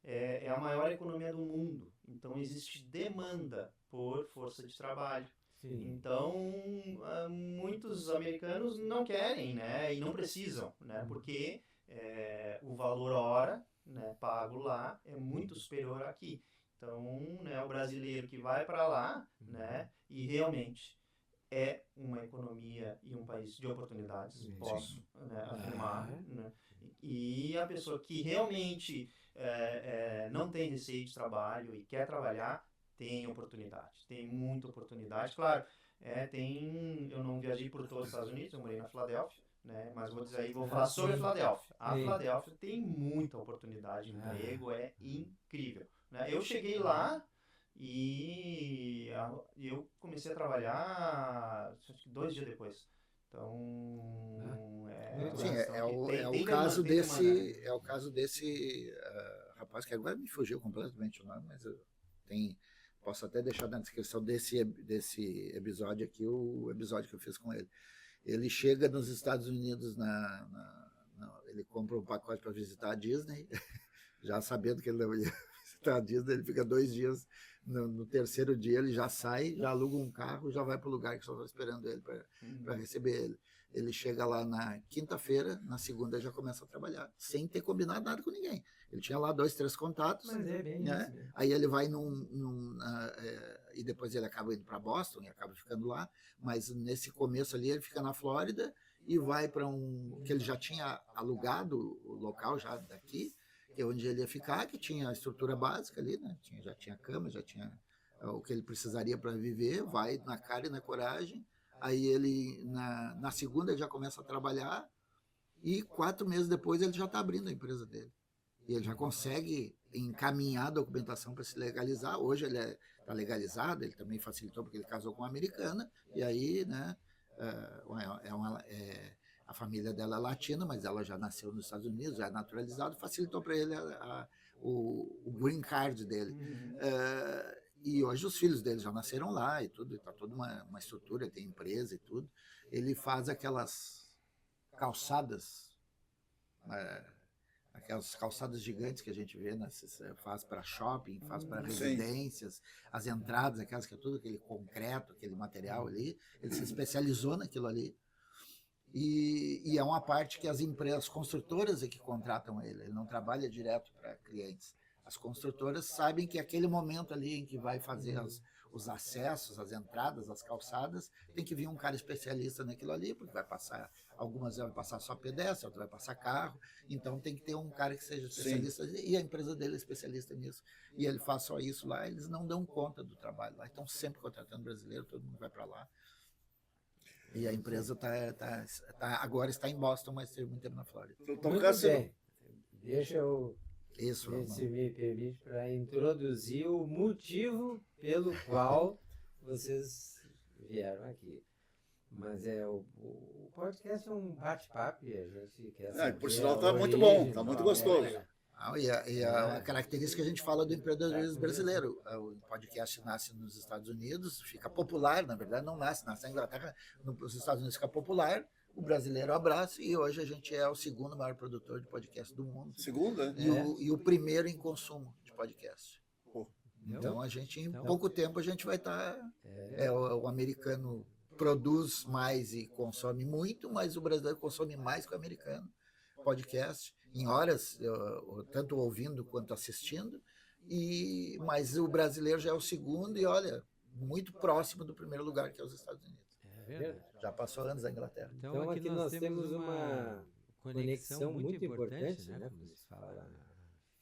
é a maior economia do mundo, então existe demanda por força de trabalho. Sim. Então, muitos americanos não querem, né, e não precisam, né, porque o valor hora, né, pago lá é muito superior aqui. Então, né, o brasileiro que vai para lá, né, e realmente é uma economia e um país de oportunidades, posso, né, afirmar, né, e a pessoa que realmente não tem receio de trabalho e quer trabalhar, tem oportunidade, tem muita oportunidade. Claro, eu não viajei por todos os Estados Unidos, eu morei na Filadélfia, né, mas vou falar sobre a Filadélfia. A Filadélfia tem muita oportunidade de emprego, é incrível, né? Eu cheguei lá e eu comecei a trabalhar acho que 2 dias depois. Então, Sim, tem o demanda, caso tem demanda, né? desse, rapaz que agora me fugiu completamente o nome, mas posso até deixar na descrição desse episódio aqui, o episódio que eu fiz com ele. Ele chega nos Estados Unidos, ele compra um pacote para visitar a Disney, já sabendo que ele não ia visitar a Disney, ele fica 2 dias, no terceiro dia ele já sai, já aluga um carro, já vai para o lugar que só está esperando ele para receber ele. Ele chega lá na quinta-feira, na segunda já começa a trabalhar, sem ter combinado nada com ninguém. Ele tinha lá 2, 3 contatos, Mas é bem né? isso mesmo. Aí ele vai e depois ele acaba indo para Boston e acaba ficando lá, mas nesse começo ali ele fica na Flórida e vai para que ele já tinha alugado o local já daqui, que é onde ele ia ficar, que tinha a estrutura básica ali, né? Já tinha cama, já tinha o que ele precisaria para viver, vai na cara e na coragem. Aí ele, na segunda, ele já começa a trabalhar e 4 meses depois ele já está abrindo a empresa dele. E ele já consegue encaminhar a documentação para se legalizar. Hoje ele está legalizado, ele também facilitou porque ele casou com uma americana, e aí, né, a família dela é latina, mas ela já nasceu nos Estados Unidos, já é naturalizado, facilitou para ele o green card dele. E hoje os filhos dele já nasceram lá e tudo, está toda uma estrutura, tem empresa e tudo. Ele faz aquelas calçadas, aquelas calçadas gigantes que a gente vê, faz para shopping, faz para residências, as entradas, aquelas que é tudo aquele concreto, aquele material ali, ele se especializou naquilo ali. E é uma parte que as empresas, as construtoras é que contratam ele não trabalha direto para clientes. As construtoras sabem que aquele momento ali em que vai fazer os acessos, as entradas, as calçadas, tem que vir um cara especialista naquilo ali, porque algumas vai passar só pedestre, outras vai passar carro, então tem que ter um cara que seja especialista, e a empresa dele é especialista nisso. E ele faz só isso lá, eles não dão conta do trabalho lá, estão sempre contratando brasileiro, todo mundo vai para lá. E a empresa agora está em Boston, mas teve muito tempo na Flórida. Muito bem. Deixa eu Isso, ver se me permite para introduzir o motivo pelo qual vocês vieram aqui. Mas o podcast é um bate-papo e a gente quer saber. Por sinal, está muito bom, está muito gostoso. E a característica que a gente fala do empreendedorismo brasileiro. O podcast nasce nos Estados Unidos, fica popular, na verdade não nasce na Inglaterra, nos Estados Unidos fica popular, o brasileiro abraça e hoje a gente é o segundo maior produtor de podcast do mundo. Segunda? E o primeiro em consumo de podcast. Então a gente, em pouco tempo, a gente vai estar... o americano produz mais e consome muito, mas o brasileiro consome mais que o americano podcast, em horas, tanto ouvindo quanto assistindo, mas o brasileiro já é o segundo e, olha, muito próximo do primeiro lugar, que é os Estados Unidos. É verdade. Já passou anos da Inglaterra. Então aqui nós temos uma conexão muito importante, né? Como se fala na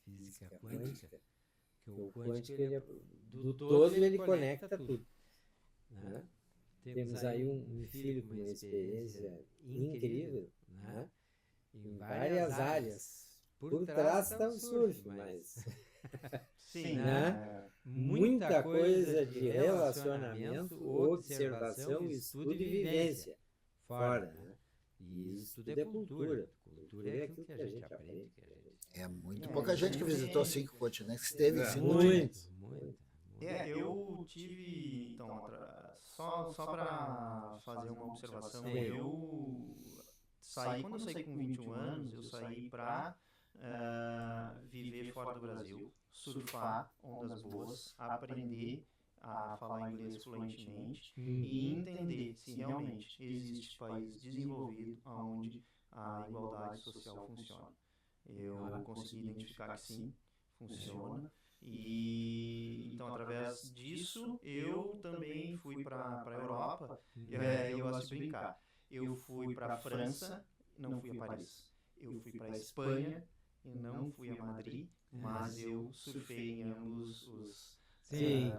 física quântica, que o quântico, do todo, ele conecta tudo. Né? Temos aí um filho com uma experiência incrível, né? Em várias áreas. Por trás está o surf, mas Sim, né? Muita coisa de relacionamento, observação, estudo e vivência fora. Né? E isso tudo é cultura. Cultura é aquilo que a gente aprende. Muito pouca gente que visitou 5 continentes, esteve em 5 muito, continentes. Muito. Eu tive, então, só para fazer uma observação, quando eu saí com 21 anos, eu saí para viver fora do Brasil, surfar ondas boas, aprender a falar inglês fluentemente e entender se realmente existe país desenvolvido onde a igualdade social funciona. Eu consegui identificar que sim, funciona. E então, através disso, eu também fui para a Europa. Eu gosto de brincar. Eu fui para a França, não fui a Paris. Eu fui para a Espanha e não fui a Madrid, mas eu surfei em ambos os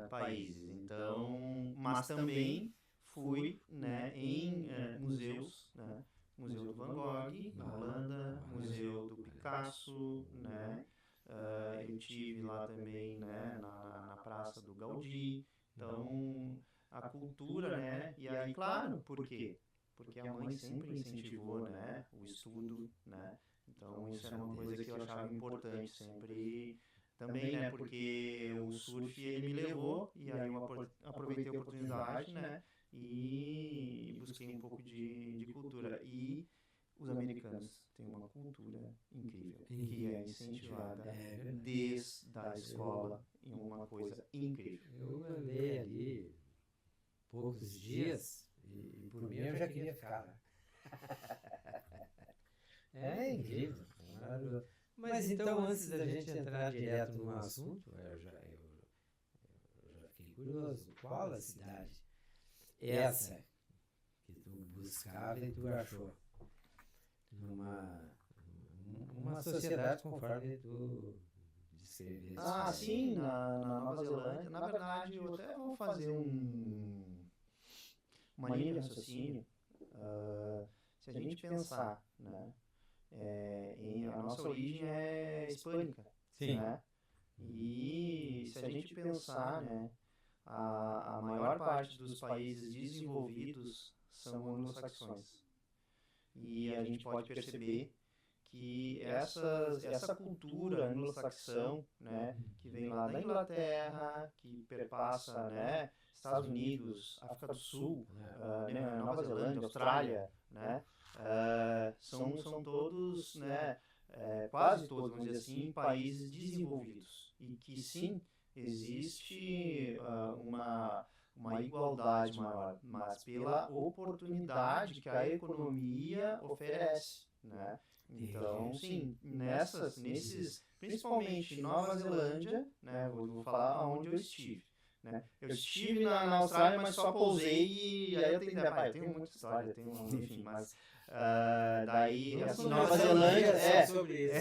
países. Então, mas também fui, né, em museus, né? Museu do Van Gogh, na Holanda, Museu do Picasso, né? Eu tive lá também, né, na Praça do Gaudí. Então, a cultura, né? E aí, claro, por quê? Porque a mãe sempre incentivou, né, o estudo, né? Então, isso era uma coisa que eu achava importante sempre também, né? Porque o surf, ele me levou e aí eu aproveitei a oportunidade, né? E busquei um pouco de cultura. E os americanos têm uma cultura incrível, que é incentivada desde a escola em uma coisa incrível. Eu andei ali poucos dias e por mim eu já queria ficar lá. É incrível, maravilhoso. Mas então, antes da gente entrar direto no assunto, eu já fiquei curioso. Qual a cidade? Essa que tu buscava e tu achou? Numa sociedade conforme tu descreveste. Sim, na Nova Zelândia. Na verdade, eu até vou fazer uma linha de raciocínio. Se a gente pensar, né, a nossa origem é hispânica, né? E se a gente pensar, né, a maior parte dos países desenvolvidos são anglo-saxões. E a gente pode perceber que essa cultura anglo-saxão, né, que vem lá da Inglaterra, que perpassa, né, Estados Unidos, África do Sul, né, Nova Zelândia, Austrália, né, são todos, né, quase todos, vamos dizer assim, países desenvolvidos. E que sim, existe uma igualdade maior, mas pela oportunidade que a economia oferece, né? Então, sim, principalmente em Nova Zelândia, né? Vou falar onde eu estive, né? Eu estive na Austrália, mas só pousei e aí eu tenho muita história, enfim, mas daí, assim, Nova Zelândia sobre isso.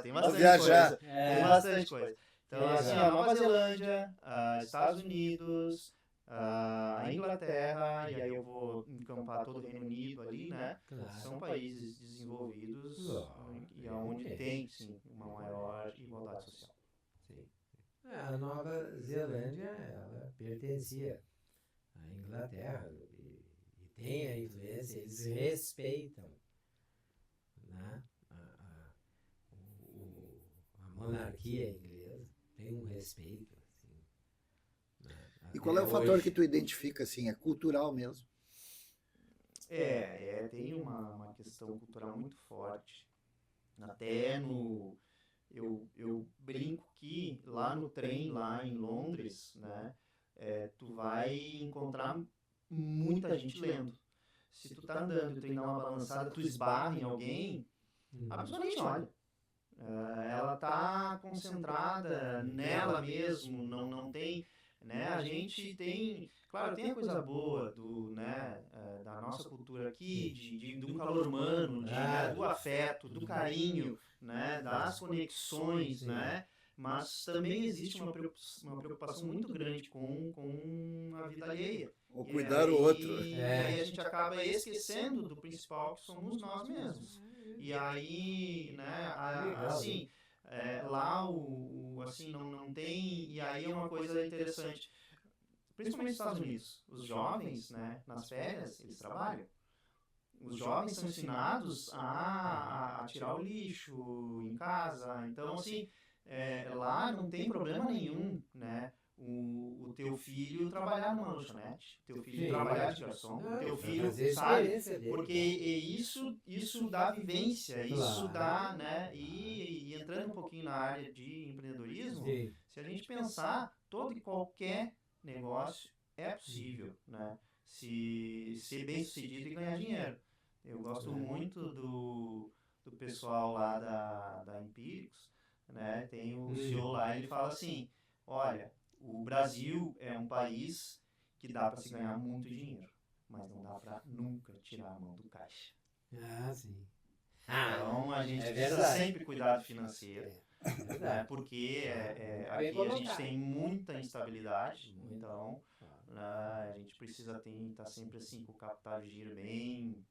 tem bastante coisa. Tem bastante coisa. Então, assim, a Nova Zelândia, Estados Unidos, a Inglaterra, e aí eu vou encampar todo o Reino Unido ali, né? Claro. São países desenvolvidos e onde tem, sim, uma maior igualdade social. Sim. A Nova Zelândia, ela pertencia à Inglaterra e tem a influência, eles respeitam, né, a monarquia inglesa, tem um respeito. Assim, né, E qual é o fator que tu identifica, assim, é cultural mesmo? Tem uma questão cultural muito forte. Até eu brinco que lá no trem, lá em Londres, né, tu vai encontrar muita gente lendo. Se tu tá andando e tu dá uma balançada, tu esbarra em alguém, a pessoa nem te olha. Ela tá concentrada nela mesmo, não tem, né? A gente tem, claro, tem a coisa boa né, da nossa cultura aqui, do calor humano, né, do afeto, do carinho, né, das conexões, né? Mas também existe uma preocupação muito grande com a vida alheia. Ou cuidar o outro. E aí a gente acaba esquecendo do principal, que somos nós mesmos. E aí, né, assim, lá assim, não tem, e aí é uma coisa interessante, principalmente nos Estados Unidos, os jovens, né, nas férias, eles trabalham. Os jovens são ensinados a tirar o lixo em casa, então, assim, lá não tem problema nenhum, né, o teu filho trabalhar numa lanchonete, o teu filho Sim. trabalhar de garçom, o teu filho, fazer a sabe? experiência dele. Porque isso dá vivência, isso Claro. dá, né? E entrando um pouquinho na área de empreendedorismo, Sim. se a gente pensar, todo e qualquer negócio é possível, né? Se ser bem sucedido e ganhar dinheiro. Eu gosto muito do pessoal lá da Empíricos, né? Tem o CEO lá, ele fala assim, olha, o Brasil é um país que dá para se ganhar muito dinheiro, mas não dá para nunca tirar a mão do caixa. Ah, sim. Então a gente é precisa verdade. sempre cuidar do financeiro, É né? verdade. Porque Bem aqui a gente colocado. tem muita instabilidade, Muito. então né, a gente precisa estar sempre assim com o capital de giro bem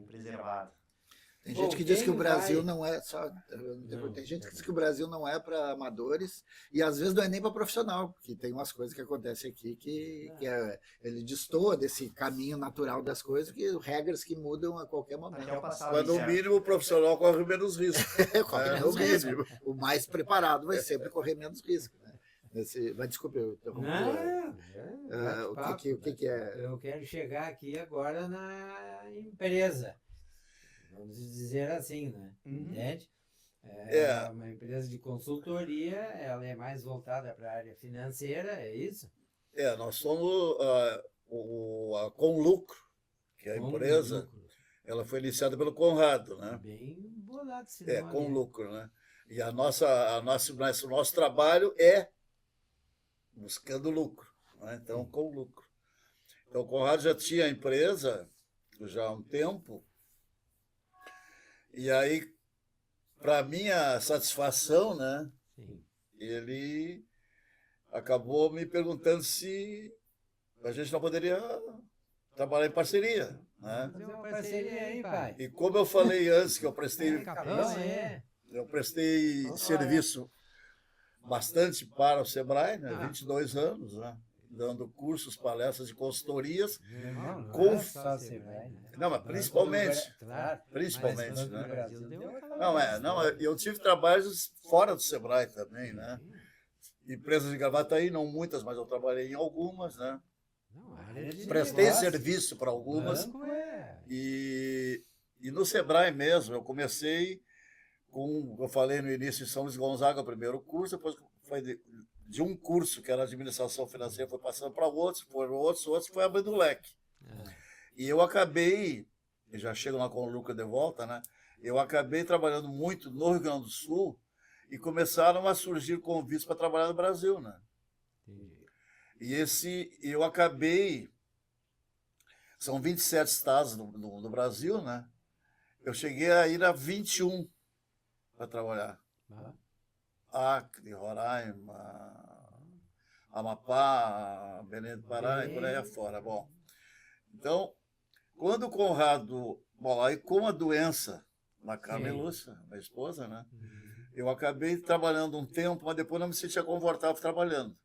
preservado. Tem Bom, gente que diz que o quem Brasil vai- não é só. Não, Tem gente que é diz que o Brasil não é para amadores e às vezes não é nem para profissional, porque tem umas coisas que acontecem aqui ele destoa desse caminho natural das coisas, que regras que mudam a qualquer momento. Até o passado Mas no incerto. mínimo o profissional corre menos risco. Corre É, menos no risco. mínimo. O mais preparado vai sempre correr menos risco. Né? Mas desculpe, eu interrompi. Não, O que é? Eu quero chegar aqui agora na empresa. Vamos dizer assim, né? Entende? É uma empresa de consultoria, ela é mais voltada para a área financeira, é isso? Nós somos a Conlucro, que é a Com empresa, lucro. ela foi iniciada pelo Conrado, né? Bem bolado esse nome. Conlucro, né? E o nosso trabalho é buscando lucro, né? Então, com lucro. Então, o Conrado já tinha a empresa já há um tempo, e aí, para minha satisfação, né, Sim. ele acabou me perguntando se a gente não poderia trabalhar em parceria, né? Fazer uma parceria aí, pai. E como eu falei antes que eu prestei serviço bastante para o Sebrae, né, 22 anos, né, dando cursos, palestras e consultorias. Não Com- é só Sebrae, né? Não, mas principalmente, Claro. principalmente, Mas né? no Brasil deu aquela Eu tive trabalhos fora do Sebrae também, né? Empresas de Gravataí, não muitas, mas eu trabalhei em algumas, né? Não, área de Prestei negócio. serviço para algumas. Banco é. E no Sebrae mesmo, eu comecei com, eu falei no início, em São Luís Gonzaga, o primeiro curso, depois foi de um curso, que era administração financeira, foi passando para outros, foi abrindo o leque. E eu acabei, já chego lá com o Lucas de volta, né? Eu acabei trabalhando muito no Rio Grande do Sul e começaram a surgir convites para trabalhar no Brasil, né? Entendi. E eu acabei, são 27 estados no Brasil, né? Eu cheguei a ir a 21 para trabalhar. Acre, Roraima, Amapá, Belém do Pará e por aí afora. Bom, então, quando o Conrado... Bom, aí com a doença na Carmen Lúcia, minha esposa, né? Eu acabei trabalhando um tempo, mas depois não me sentia confortável trabalhando.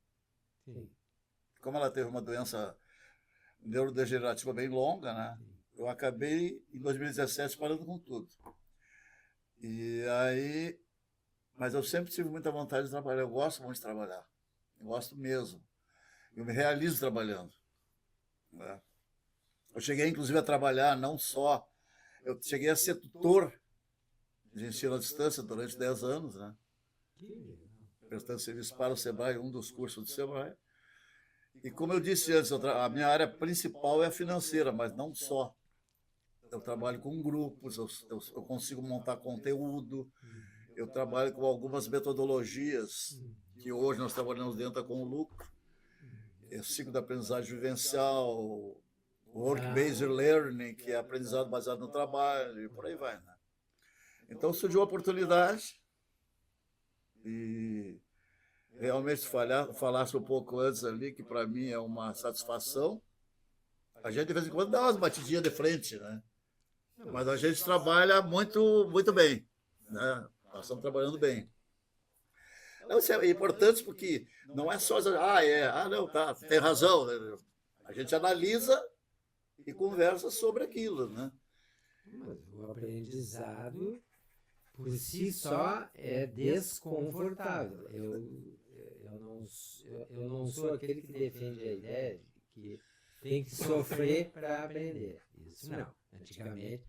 Sim. Como ela teve uma doença neurodegenerativa bem longa, né? Eu acabei, em 2017, parando com tudo. E aí... Mas eu sempre tive muita vontade de trabalhar. Eu gosto muito de trabalhar. Eu gosto mesmo. Eu me realizo trabalhando. Né? Eu cheguei, inclusive, a trabalhar não só... Eu cheguei a ser tutor de ensino à distância durante 10 anos, né? Prestando serviço para o Sebrae, um dos cursos do Sebrae. E como eu disse antes, a minha área principal é a financeira, mas não só. Eu trabalho com grupos, eu consigo montar conteúdo, eu trabalho com algumas metodologias que hoje nós trabalhamos dentro da Conlucro, ciclo de aprendizagem vivencial, work-based learning, que é aprendizado baseado no trabalho, e por aí vai, né? Então surgiu a oportunidade e realmente falasse um pouco antes ali, que para mim é uma satisfação. A gente de vez em quando dá umas batidinhas de frente, né? Mas a gente trabalha muito, muito bem, né? Nós estamos trabalhando bem. Não, isso é importante porque não é só não, tá, tem razão. A gente analisa e conversa sobre aquilo, né? Mas o aprendizado, por si só, é desconfortável. eu não sou aquele que defende a ideia de que tem que sofrer para aprender. Isso não. Antigamente,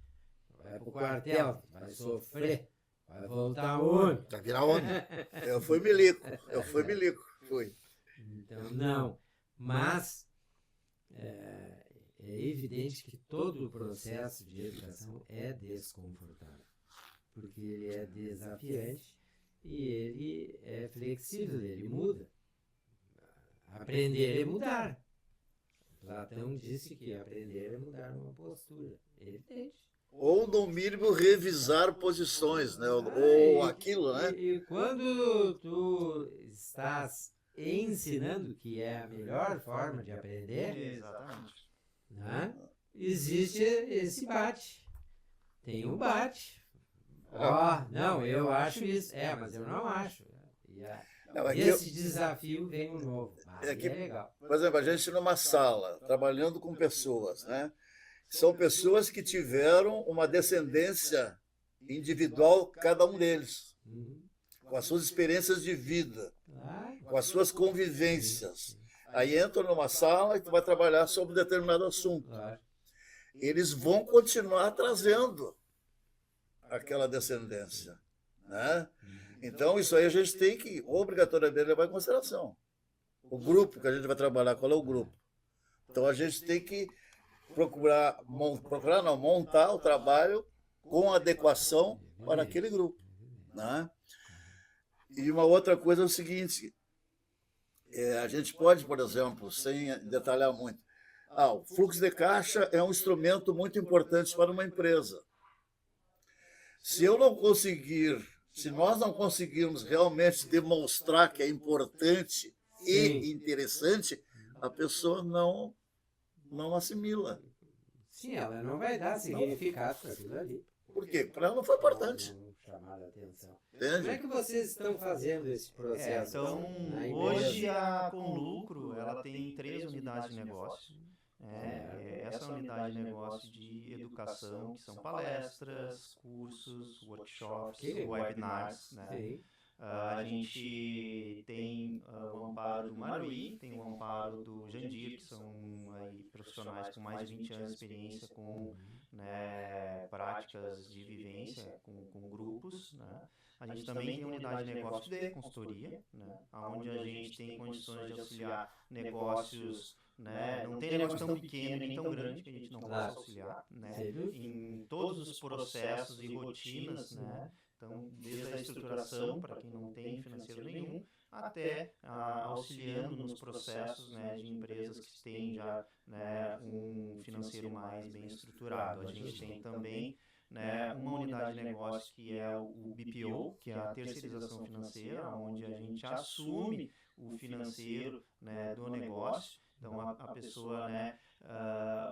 vai para o quartel, vai sofrer, vai voltar homem. Vai virar homem. Eu fui milico, fui. Então, não. Mas é evidente que todo o processo de educação é desconfortável, porque ele é desafiante e ele é flexível, ele muda. Aprender é mudar. Platão disse que aprender é mudar uma postura. Evidente. Ou, no mínimo, revisar posições, né? Ou aquilo, né? E quando tu estás ensinando, que é a melhor forma de aprender, Exatamente. né? Existe esse bate. Tem o bate. Não, eu acho isso. Mas eu não acho. E esse desafio vem um novo. É legal. Por exemplo, a gente numa sala, trabalhando com pessoas, né? São pessoas que tiveram uma descendência individual, cada um deles, com as suas experiências de vida, com as suas convivências. Aí entra numa sala e tu vai trabalhar sobre um determinado assunto. Eles vão continuar trazendo aquela descendência, né? Então, isso aí a gente tem que, obrigatoriamente, levar em consideração. O grupo que a gente vai trabalhar, qual é o grupo? Então, a gente tem que montar o trabalho com adequação para aquele grupo, né? E uma outra coisa é o seguinte, a gente pode, por exemplo, sem detalhar muito, o fluxo de caixa é um instrumento muito importante para uma empresa. Se nós não conseguirmos realmente demonstrar que é importante e interessante, a pessoa não assimila. Sim, ela não vai dar significado para aquilo ali. Por quê? Para ela não foi importante. Não chamar a atenção. Entende? Como é que vocês estão fazendo esse processo? Então, na empresa? hoje a Conlucro, ela tem 3 unidades de negócio. Essa unidade de negócio de educação, que são palestras, cursos, workshops, webinars, né? Sim. A gente tem o amparo do Maruí, tem o amparo do Jandir, que são aí profissionais com mais de 20 anos de experiência com, né, práticas de vivência com grupos, né? A gente também tem a unidade de negócio de consultoria, né, onde a gente tem condições de auxiliar negócios, né, não tem negócio tão pequeno nem tão grande que a gente não possa auxiliar, né, em todos os processos e rotinas, né. Então, desde a estruturação, para quem não tem financeiro nenhum, até auxiliando nos processos, né, de empresas que têm já, né, um financeiro mais bem estruturado. A gente tem também, né, uma unidade de negócio que é o BPO, que é a terceirização financeira, onde a gente assume o financeiro, né, do negócio. Então, a pessoa, né,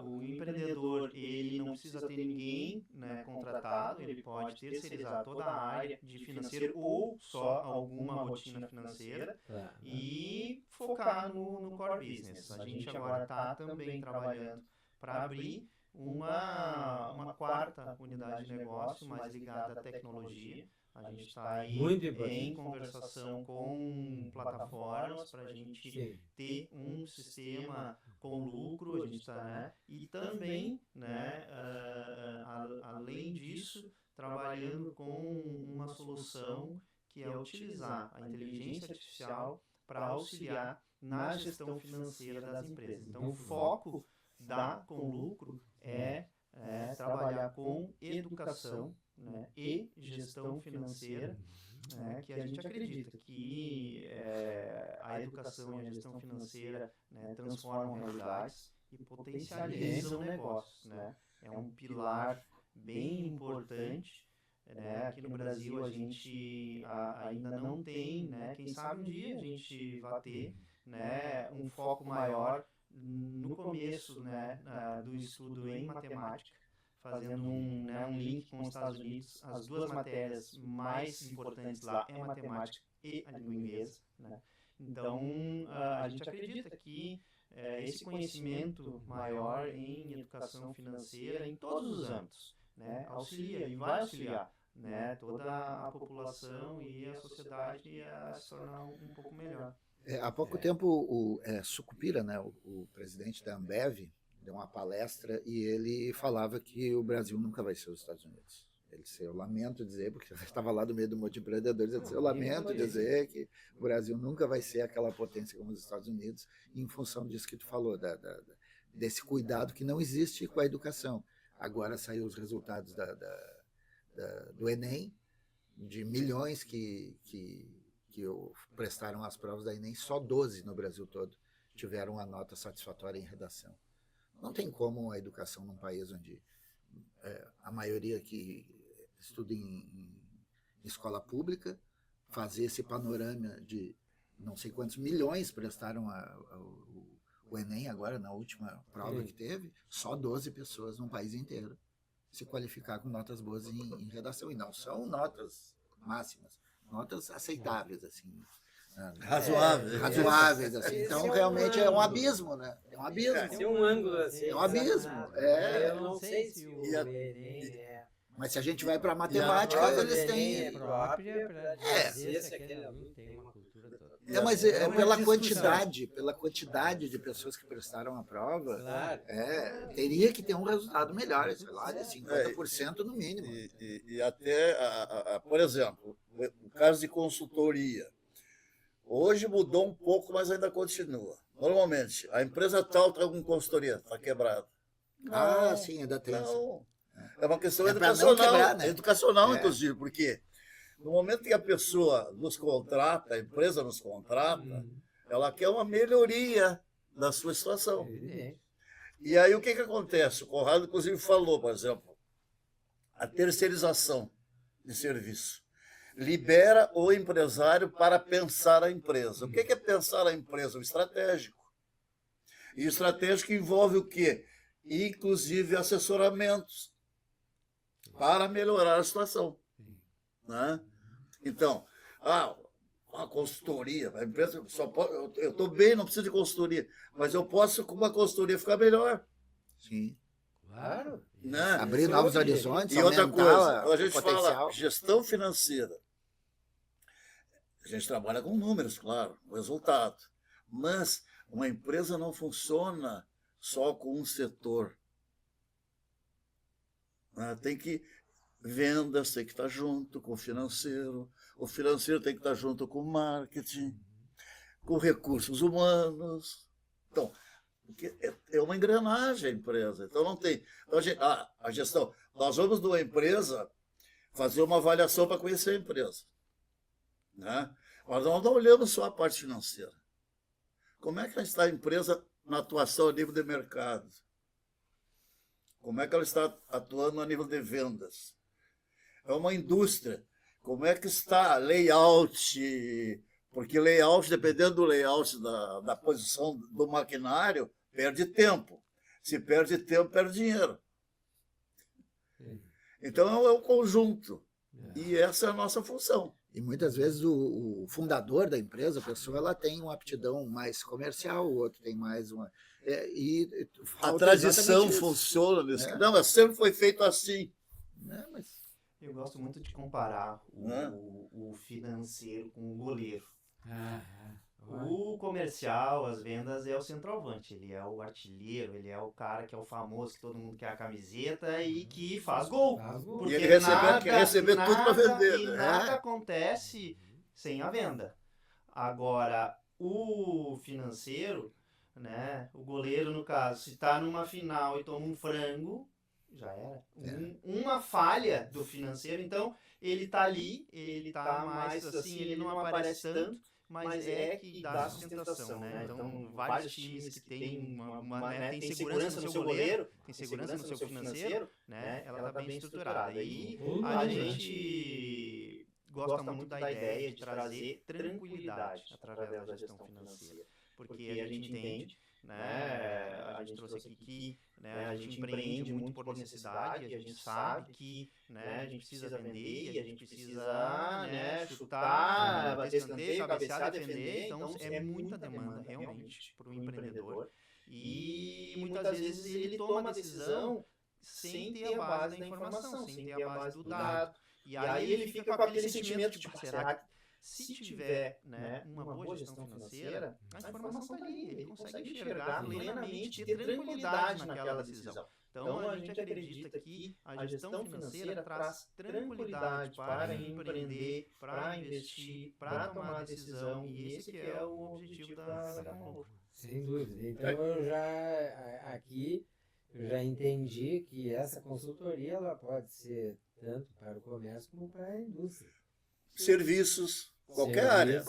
o empreendedor, ele não precisa ter ninguém, né, contratado, ele pode terceirizar toda a área de financeiro ou só alguma rotina financeira e focar no core business. A gente agora está também trabalhando para abrir uma quarta unidade de negócio mais ligada à tecnologia. A gente está aí em conversação com plataformas para a gente ter um sistema com lucro, a gente está, né? E também, né, além disso, trabalhando com uma solução que é utilizar a inteligência artificial para auxiliar na gestão financeira das empresas. Então, o foco da Com Lucro é trabalhar com educação, né, e gestão financeira, né, que a gente acredita que a educação e a gestão financeira, né, transformam realidades e potencializam negócios, né? É um pilar bem importante, né? Aqui no Brasil a gente ainda não tem, né? Quem sabe um dia a gente vai ter, né, um foco maior no começo, né, do estudo em matemática, fazendo um link com os Estados Unidos. As duas matérias mais importantes lá é a matemática e a língua inglesa, né? Então, a gente acredita que esse conhecimento maior em educação financeira em todos os âmbitos, né, auxilia e vai auxiliar, né, toda a população e a sociedade a se tornar um pouco melhor. Há pouco tempo o Sucupira, né, o presidente da Ambev, deu uma palestra e ele falava que o Brasil nunca vai ser os Estados Unidos. Ele disse, eu lamento dizer, porque eu estava lá do meio do monte de empreendedores, ele disse, eu lamento dizer que o Brasil nunca vai ser aquela potência como os Estados Unidos, em função disso que tu falou, desse cuidado que não existe com a educação. Agora saiu os resultados do Enem, de milhões que prestaram as provas da Enem, só 12 no Brasil todo tiveram uma nota satisfatória em redação. Não tem como a educação num país onde a maioria que estuda em escola pública fazer esse panorama de não sei quantos milhões prestaram o Enem agora, na última prova que teve, só 12 pessoas num país inteiro se qualificar com notas boas em redação. E não são notas máximas, notas aceitáveis, assim. Razoáveis, assim. Então, realmente é um abismo, né? É um abismo. É um ângulo assim. É um abismo. Eu não sei se o Enem Mas se a gente vai para a matemática, eles têm... própria para dizer se aquele aluno tem uma cultura toda. Mas pela quantidade de pessoas que prestaram a prova, Claro. teria que ter um resultado melhor, sei lá, de 50% no mínimo. E até, por exemplo, o caso de consultoria. Hoje mudou um pouco, mas ainda continua. Normalmente, a empresa tal está com consultoria, está quebrada. Sim, ainda tem isso. Não. É uma questão pra não educacional, quebrar, né? educacional inclusive, porque no momento que a pessoa nos contrata, a empresa nos contrata, ela quer uma melhoria da sua situação. E aí o que acontece? O Conrado, inclusive, falou, por exemplo, a terceirização de serviço. Libera o empresário para pensar a empresa. O que é pensar a empresa? O estratégico. E o estratégico envolve o quê? Inclusive assessoramentos para melhorar a situação. Né? Então, a consultoria, a empresa só pode, eu estou bem, não preciso de consultoria, mas eu posso, com uma consultoria, ficar melhor. Sim. Claro. Né? Abrir novos horizontes, E outra coisa, aumentar a gente o potencial. fala gestão financeira. A gente trabalha com números, claro, com resultado. Mas uma empresa não funciona só com um setor. Tem que vendas tem que estar junto com o financeiro tem que estar junto com o marketing, com recursos humanos. Então, é uma engrenagem a empresa. Então não tem. Então, a gestão. Nós vamos numa empresa fazer uma avaliação para conhecer a empresa. Né? Mas nós não olhamos só a parte financeira. Como é que está a empresa na atuação a nível de mercado? Como é que ela está atuando a nível de vendas? É uma indústria. Como é que está layout? Porque layout, dependendo do layout da posição do maquinário, perde tempo. Se perde tempo, perde dinheiro. Então é um conjunto. E essa é a nossa função. E muitas vezes o fundador da empresa, a pessoa, ela tem uma aptidão mais comercial, o outro tem mais uma... a tradição funciona nisso. Não, mas sempre foi feito assim. Mas... Eu gosto muito de comparar o financeiro com o goleiro. O comercial, as vendas, é o centroavante. Ele é o artilheiro, ele é o cara que é o famoso, que todo mundo quer a camiseta e que faz gol. E ele quer receber tudo para vender. E nada acontece sem a venda. Agora, o financeiro, né, o goleiro, no caso, se está numa final e toma um frango, já era. Uma falha do financeiro, então ele está ali, ele está mais assim, ele não aparece tanto, mas é que dá sustentação, né? Então, vários times que têm tem segurança no seu goleiro, tem segurança no seu financeiro, né? Ela está bem estruturada. E a gente gosta muito da ideia de trazer tranquilidade através da gestão financeira, porque a gente entende, né? A gente trouxe aqui que, né, a gente empreende muito por necessidade, a gente sabe que, né, a gente precisa vender e a gente precisa, né, chutar, bater escanteio, cabecear, defender. Então é muita demanda realmente para o empreendedor e muitas vezes ele toma uma decisão sem ter a base da informação, sem ter a base do dado. E aí ele fica com aquele sentimento de, se tiver, né, uma boa gestão financeira, a informação está ali, ele consegue enxergar plenamente, ter tranquilidade naquela decisão. Então, a gente acredita que a gestão financeira traz tranquilidade para empreender, para investir, para tomar decisão, e esse que é o objetivo da Comlucro. Sem dúvida. Então, eu já entendi que essa consultoria ela pode ser tanto para o comércio como para a indústria. Serviços, qualquer área.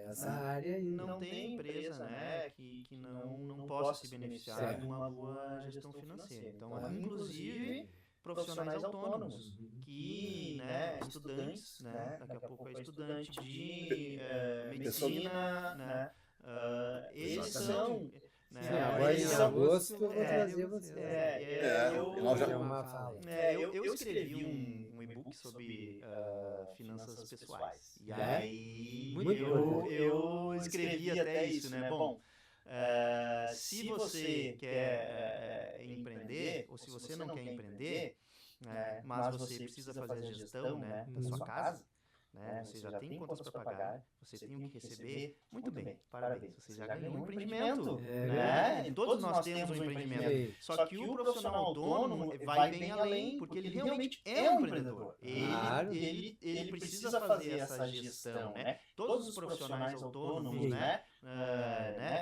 Essa área e não tem empresa, né, que não possa se beneficiar de uma boa gestão financeira. Então, inclusive profissionais autônomos que, né, estudantes, né, daqui a pouco é estudante de medicina, né, eles são... Sim, agora em agosto eu vou trazer você. Eu escrevi um e-book sobre finanças pessoais. E aí eu escrevi até isso, né? Bom, se você quer empreender, ou se você não quer empreender, mas você precisa fazer a gestão, né, da sua casa, né? Você já tem contas para pagar, você tem o que receber, muito bem, parabéns, você já ganhou um empreendimento, né? E todos nós temos um empreendimento, só que o profissional autônomo vai bem além, porque ele realmente é um empreendedor, ele precisa fazer essa gestão, né? Todos os profissionais autônomos, né?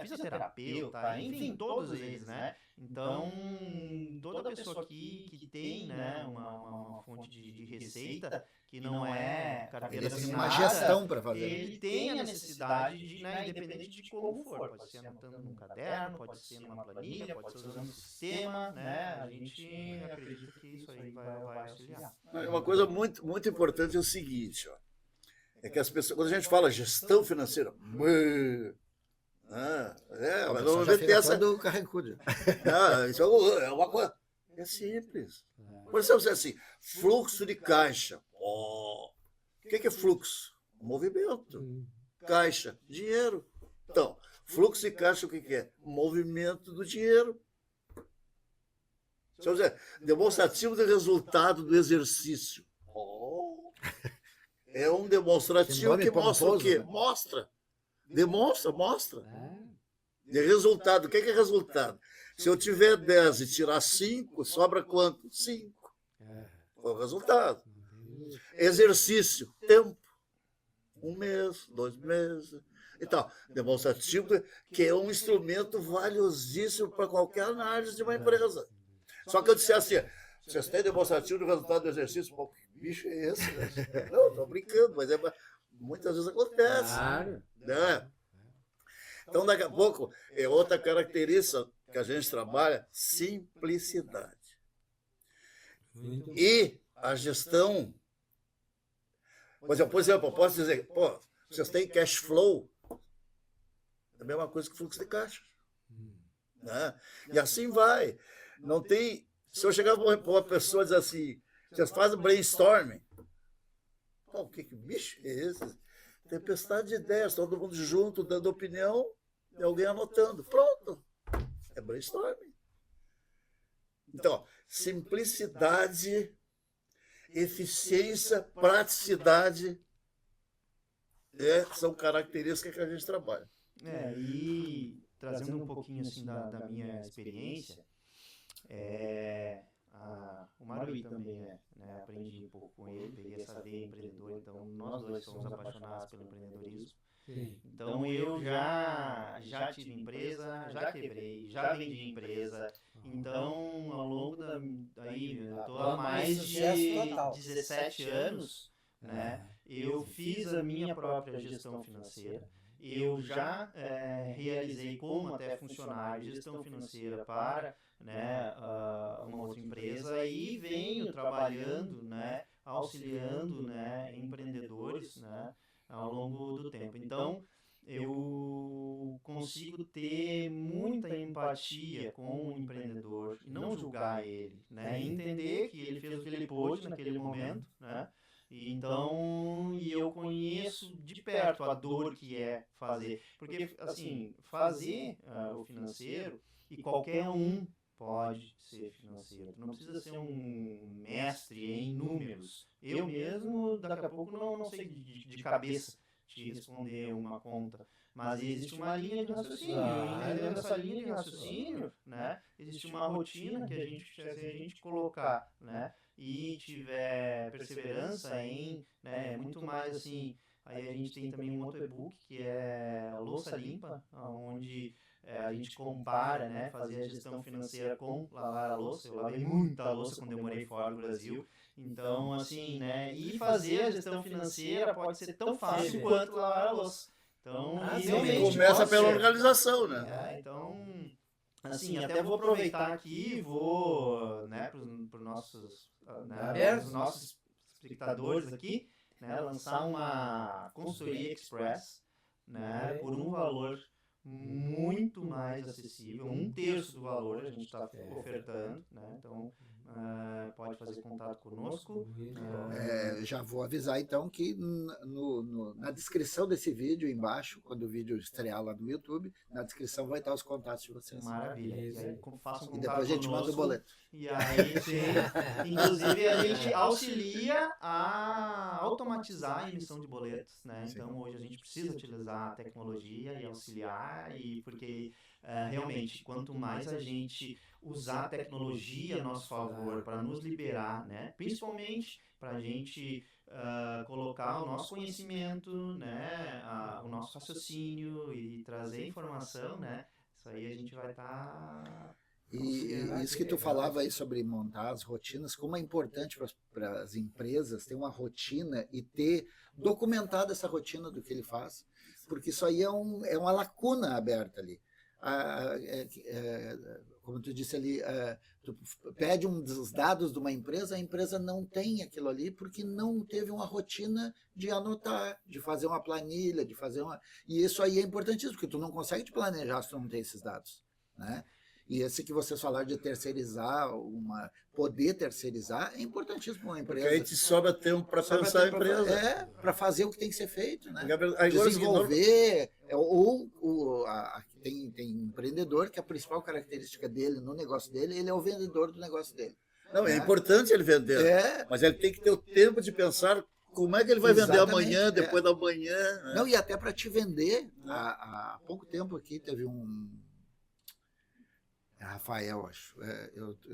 Fisioterapeuta, enfim, todos eles, né? Então, toda pessoa que tem, né, uma fonte de receita que não é carteira assinada, uma gestão para fazer. Ele tem a necessidade de, né, independente de como for, pode ser anotando num caderno, pode ser numa planilha, pode ser usando um sistema, né? A gente acredita que isso aí vai auxiliar. Uma coisa muito, muito importante é o seguinte, ó, é que as pessoas, quando a gente fala gestão financeira, mas não vai ter essa do carrancudo. Isso é uma coisa. É simples. Por exemplo, assim, fluxo de caixa. O que é fluxo? Movimento. Caixa, dinheiro. Então, fluxo de caixa, o que é? Movimento do dinheiro. Deixa eu dizer, demonstrativo de resultado do exercício. É um demonstrativo que mostra o quê? Mostra. Mostra. De resultado. O que é resultado? Se eu tiver 10 e tirar 5, sobra quanto? 5. Foi o resultado. Exercício, tempo. 1 mês, 2 meses. Então, demonstrativo, que é um instrumento valiosíssimo para qualquer análise de uma empresa. Só que eu disse assim, vocês têm demonstrativo do resultado do exercício? Pô, que bicho é esse? Né? Não, estou brincando, mas muitas vezes acontece. Claro. Né? Então, daqui a pouco, é outra característica que a gente trabalha, simplicidade. E a gestão... Por exemplo, eu posso dizer, vocês têm cash flow, é a mesma coisa que fluxo de caixa. Né? E assim vai. Não tem... Se eu chegar para uma pessoa e dizer assim, vocês fazem brainstorming, o que bicho é esse? Tempestade de ideias, todo mundo junto, dando opinião, e alguém anotando. Pronto. É brainstorming. Então, simplicidade, eficiência, praticidade são características que a gente trabalha. E trazendo um pouquinho assim da minha experiência, o Marui também, né, aprendi um pouco com ele, peguei essa veia empreendedora, então nós dois somos apaixonados pelo empreendedorismo. Sim. Então eu já tive empresa, já quebrei, já vendi empresa. Então, ao longo daí, eu estou há mais de 17 anos, né? Eu fiz a minha própria gestão financeira. Eu já realizei como até funcionário gestão financeira para, né, uma outra empresa e venho trabalhando, né, auxiliando, né, empreendedores, né, ao longo do tempo. Então, eu consigo ter muita empatia com o empreendedor e não julgar ele, né, entender que ele fez o que ele pôde naquele momento, né. E eu conheço de perto a dor que é fazer, porque assim, fazer o financeiro, e qualquer um pode ser financeiro. Tu não precisa ser um mestre em números. Eu mesmo, daqui a pouco, não sei de cabeça te responder uma conta. Mas existe uma linha de raciocínio. E dentro dessa linha de raciocínio, né, existe uma rotina que se a gente colocar, né, e tiver perseverança em, né, muito mais assim. Aí a gente tem também um outro e-book que é Louça Limpa, onde a gente compara, né, fazer a gestão financeira com lavar a louça. Eu lavei muita louça quando eu morei fora do Brasil. Então, assim, né, e fazer a gestão financeira pode ser tão fácil quanto lavar a louça. Então, e realmente começa pode pela ser. organização, né? Então, assim, até vou aproveitar aqui, vou, né, para os nossos espectadores aqui, né, lançar uma consultoria express, né, por um valor muito mais acessível, 1/3 do valor a gente está ofertando, né, então pode fazer contato conosco. Já vou avisar então que na descrição desse vídeo embaixo, quando o vídeo estrear lá no YouTube, na descrição vai estar os contatos de vocês. Maravilha. E aí façam E depois a gente manda o boleto. E aí, sim, inclusive a gente auxilia a automatizar a emissão de boletos, né? Então hoje a gente precisa utilizar a tecnologia e auxiliar, porque realmente quanto mais a gente usar a tecnologia a nosso favor para nos liberar, né? Principalmente para a gente colocar o nosso conhecimento, né? O nosso raciocínio e trazer informação, né? Isso aí a gente vai estar... E isso que tu falava aí sobre montar as rotinas, como é importante para as empresas ter uma rotina e ter documentado essa rotina do que ele faz, porque isso aí é uma lacuna aberta ali. Como tu disse ali, tu pede os dados de uma empresa, a empresa não tem aquilo ali porque não teve uma rotina de anotar, de fazer uma planilha, de fazer uma... E isso aí é importantíssimo, porque tu não consegue te planejar se tu não tem esses dados, né? E esse que vocês falaram de terceirizar, poder terceirizar, é importantíssimo para uma empresa. Porque aí te sobra tempo para pensar a empresa. Para fazer o que tem que ser feito, né? Desenvolver. Tem empreendedor que a principal característica dele, no negócio dele, ele é o vendedor do negócio dele. Não, é importante ele vender, mas ele tem que ter o tempo de pensar como é que ele vai vender amanhã, depois da manhã. Né? Não, e até para te vender, há pouco tempo aqui teve Rafael, acho.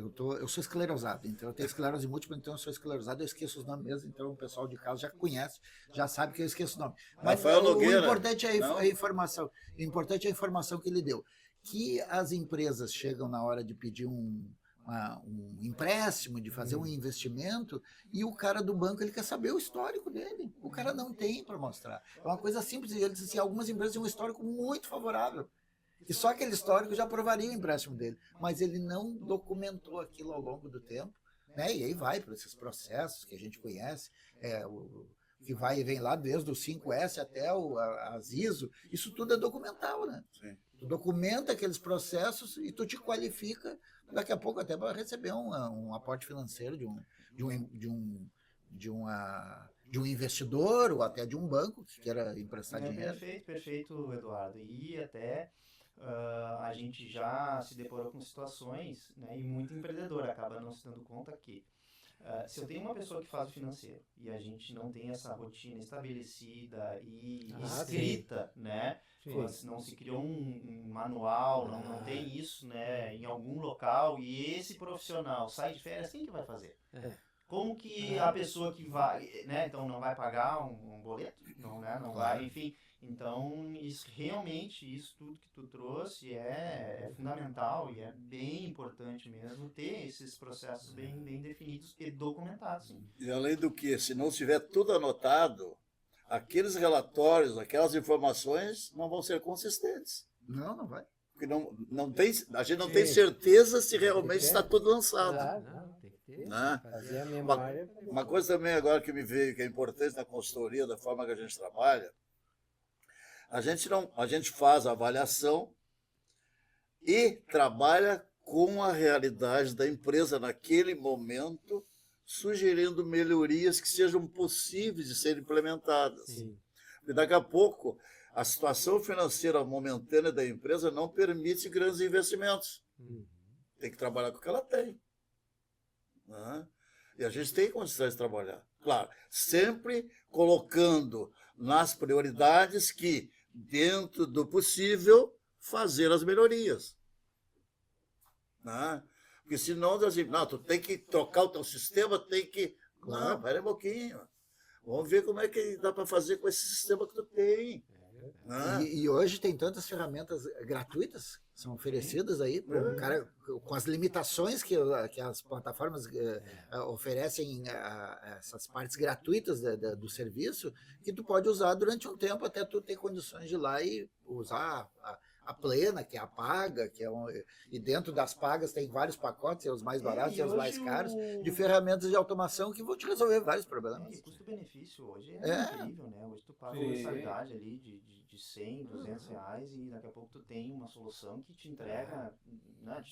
Eu sou esclerosado, então eu tenho esclerose múltipla, então eu sou esclerosado, eu esqueço os nomes mesmo, então o pessoal de casa já conhece, já sabe que eu esqueço o nome. Mas Rafael Nogueira, o importante é a informação. O importante é a informação que ele deu. Que as empresas chegam na hora de pedir um empréstimo, de fazer um investimento, e o cara do banco ele quer saber o histórico dele. O cara não tem para mostrar. É uma coisa simples. Ele disse assim, algumas empresas têm um histórico muito favorável. E só aquele histórico já aprovaria o empréstimo dele. Mas ele não documentou aquilo ao longo do tempo, né? E aí vai para esses processos que a gente conhece, que vai e vem lá desde o 5S até as ISO. Isso tudo é documental, né? Sim. Tu documenta aqueles processos e tu te qualifica daqui a pouco até para receber um aporte financeiro de um investidor ou até de um banco que queira emprestar dinheiro. Perfeito, Eduardo. E até a gente já se deparou com situações, né, e muito empreendedor acaba não se dando conta que se eu tenho uma pessoa que faz o financeiro e a gente não tem essa rotina estabelecida e escrita, né? Não se criou um manual, não tem isso, né, em algum local, e esse profissional sai de férias, quem que vai fazer? Como que a pessoa que vai, né, então não vai pagar um boleto? Não, né, não vai, enfim. Então, isso tudo que tu trouxe é fundamental e é bem importante mesmo ter esses processos bem definidos e documentados. Sim. E além do que, se não tiver tudo anotado, aqueles relatórios, aquelas informações não vão ser consistentes. Não vai. Porque a gente não tem certeza se realmente está tudo lançado. Claro, tem que ter. Né? Fazer a memória. Uma coisa também agora que me veio, que é importante na consultoria, da forma que a gente trabalha, a gente faz a avaliação e trabalha com a realidade da empresa naquele momento, sugerindo melhorias que sejam possíveis de serem implementadas. Sim. E daqui a pouco, a situação financeira momentânea da empresa não permite grandes investimentos. tem que trabalhar com o que ela tem. Né? E a gente tem condições de trabalhar. Claro, sempre colocando nas prioridades que, dentro do possível, fazer as melhorias. Né? Porque senão, assim, não, tu tem que trocar o teu sistema, tem que... Não, pera um pouquinho. Vamos ver como é que dá para fazer com esse sistema que tu tem. Né? E hoje tem tantas ferramentas gratuitas que são oferecidas aí para o cara, com as limitações que as plataformas oferecem, essas partes gratuitas do serviço, que tu pode usar durante um tempo até tu ter condições de ir lá e usar a plena, que é a paga, e dentro das pagas tem vários pacotes, os mais baratos e os mais caros, de ferramentas de automação que vão te resolver vários problemas. O custo-benefício hoje é incrível, né? Hoje tu paga uma mensalidade ali de 100, 200 reais e daqui a pouco tu tem uma solução que te entrega, né?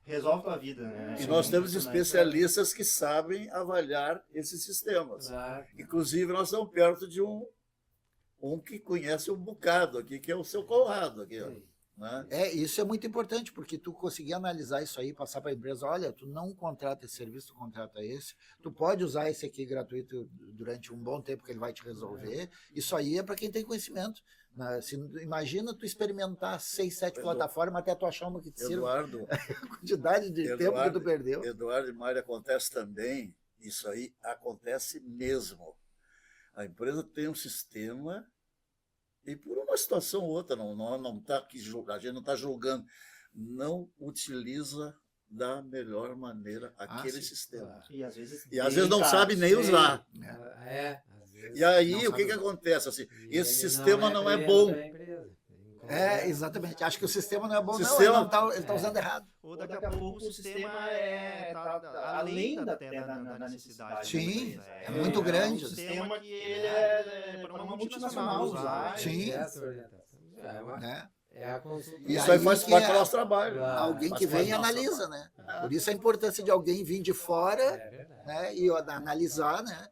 Resolve tua vida, né? E nós temos especialistas que sabem avaliar esses sistemas. Inclusive, nós estamos perto de um que conhece um bocado aqui, que é o seu Conrado aqui, ó, né? Isso é muito importante, porque tu conseguir analisar isso aí, passar para a empresa, olha, tu não contrata esse serviço, tu contrata esse, tu pode usar esse aqui gratuito durante um bom tempo que ele vai te resolver. Isso aí é para quem tem conhecimento. Imagina tu experimentar 6, 7 plataformas até tu achar uma que te sirva. A quantidade de tempo que tu perdeu. Eduardo e Mário, acontece também, isso aí acontece mesmo. A empresa tem um sistema e por uma situação ou outra, não tá aqui, a gente não está julgando, não utiliza da melhor maneira aquele sistema. E às vezes não sabe nem usar. Às vezes E aí, o que acontece? Assim, esse sistema não é bom. Exatamente. Acho que o sistema não é bom, sistema... não. Ele está usando errado. Ou daqui a pouco o sistema tá além da necessidade. Sim, é muito grande. É um sistema que ele é para uma multinacional usar. Sim. Isso aí faz parte do nosso trabalho. Alguém que vem e analisa, né? Por isso a importância de alguém vir de fora, né, e analisar, né?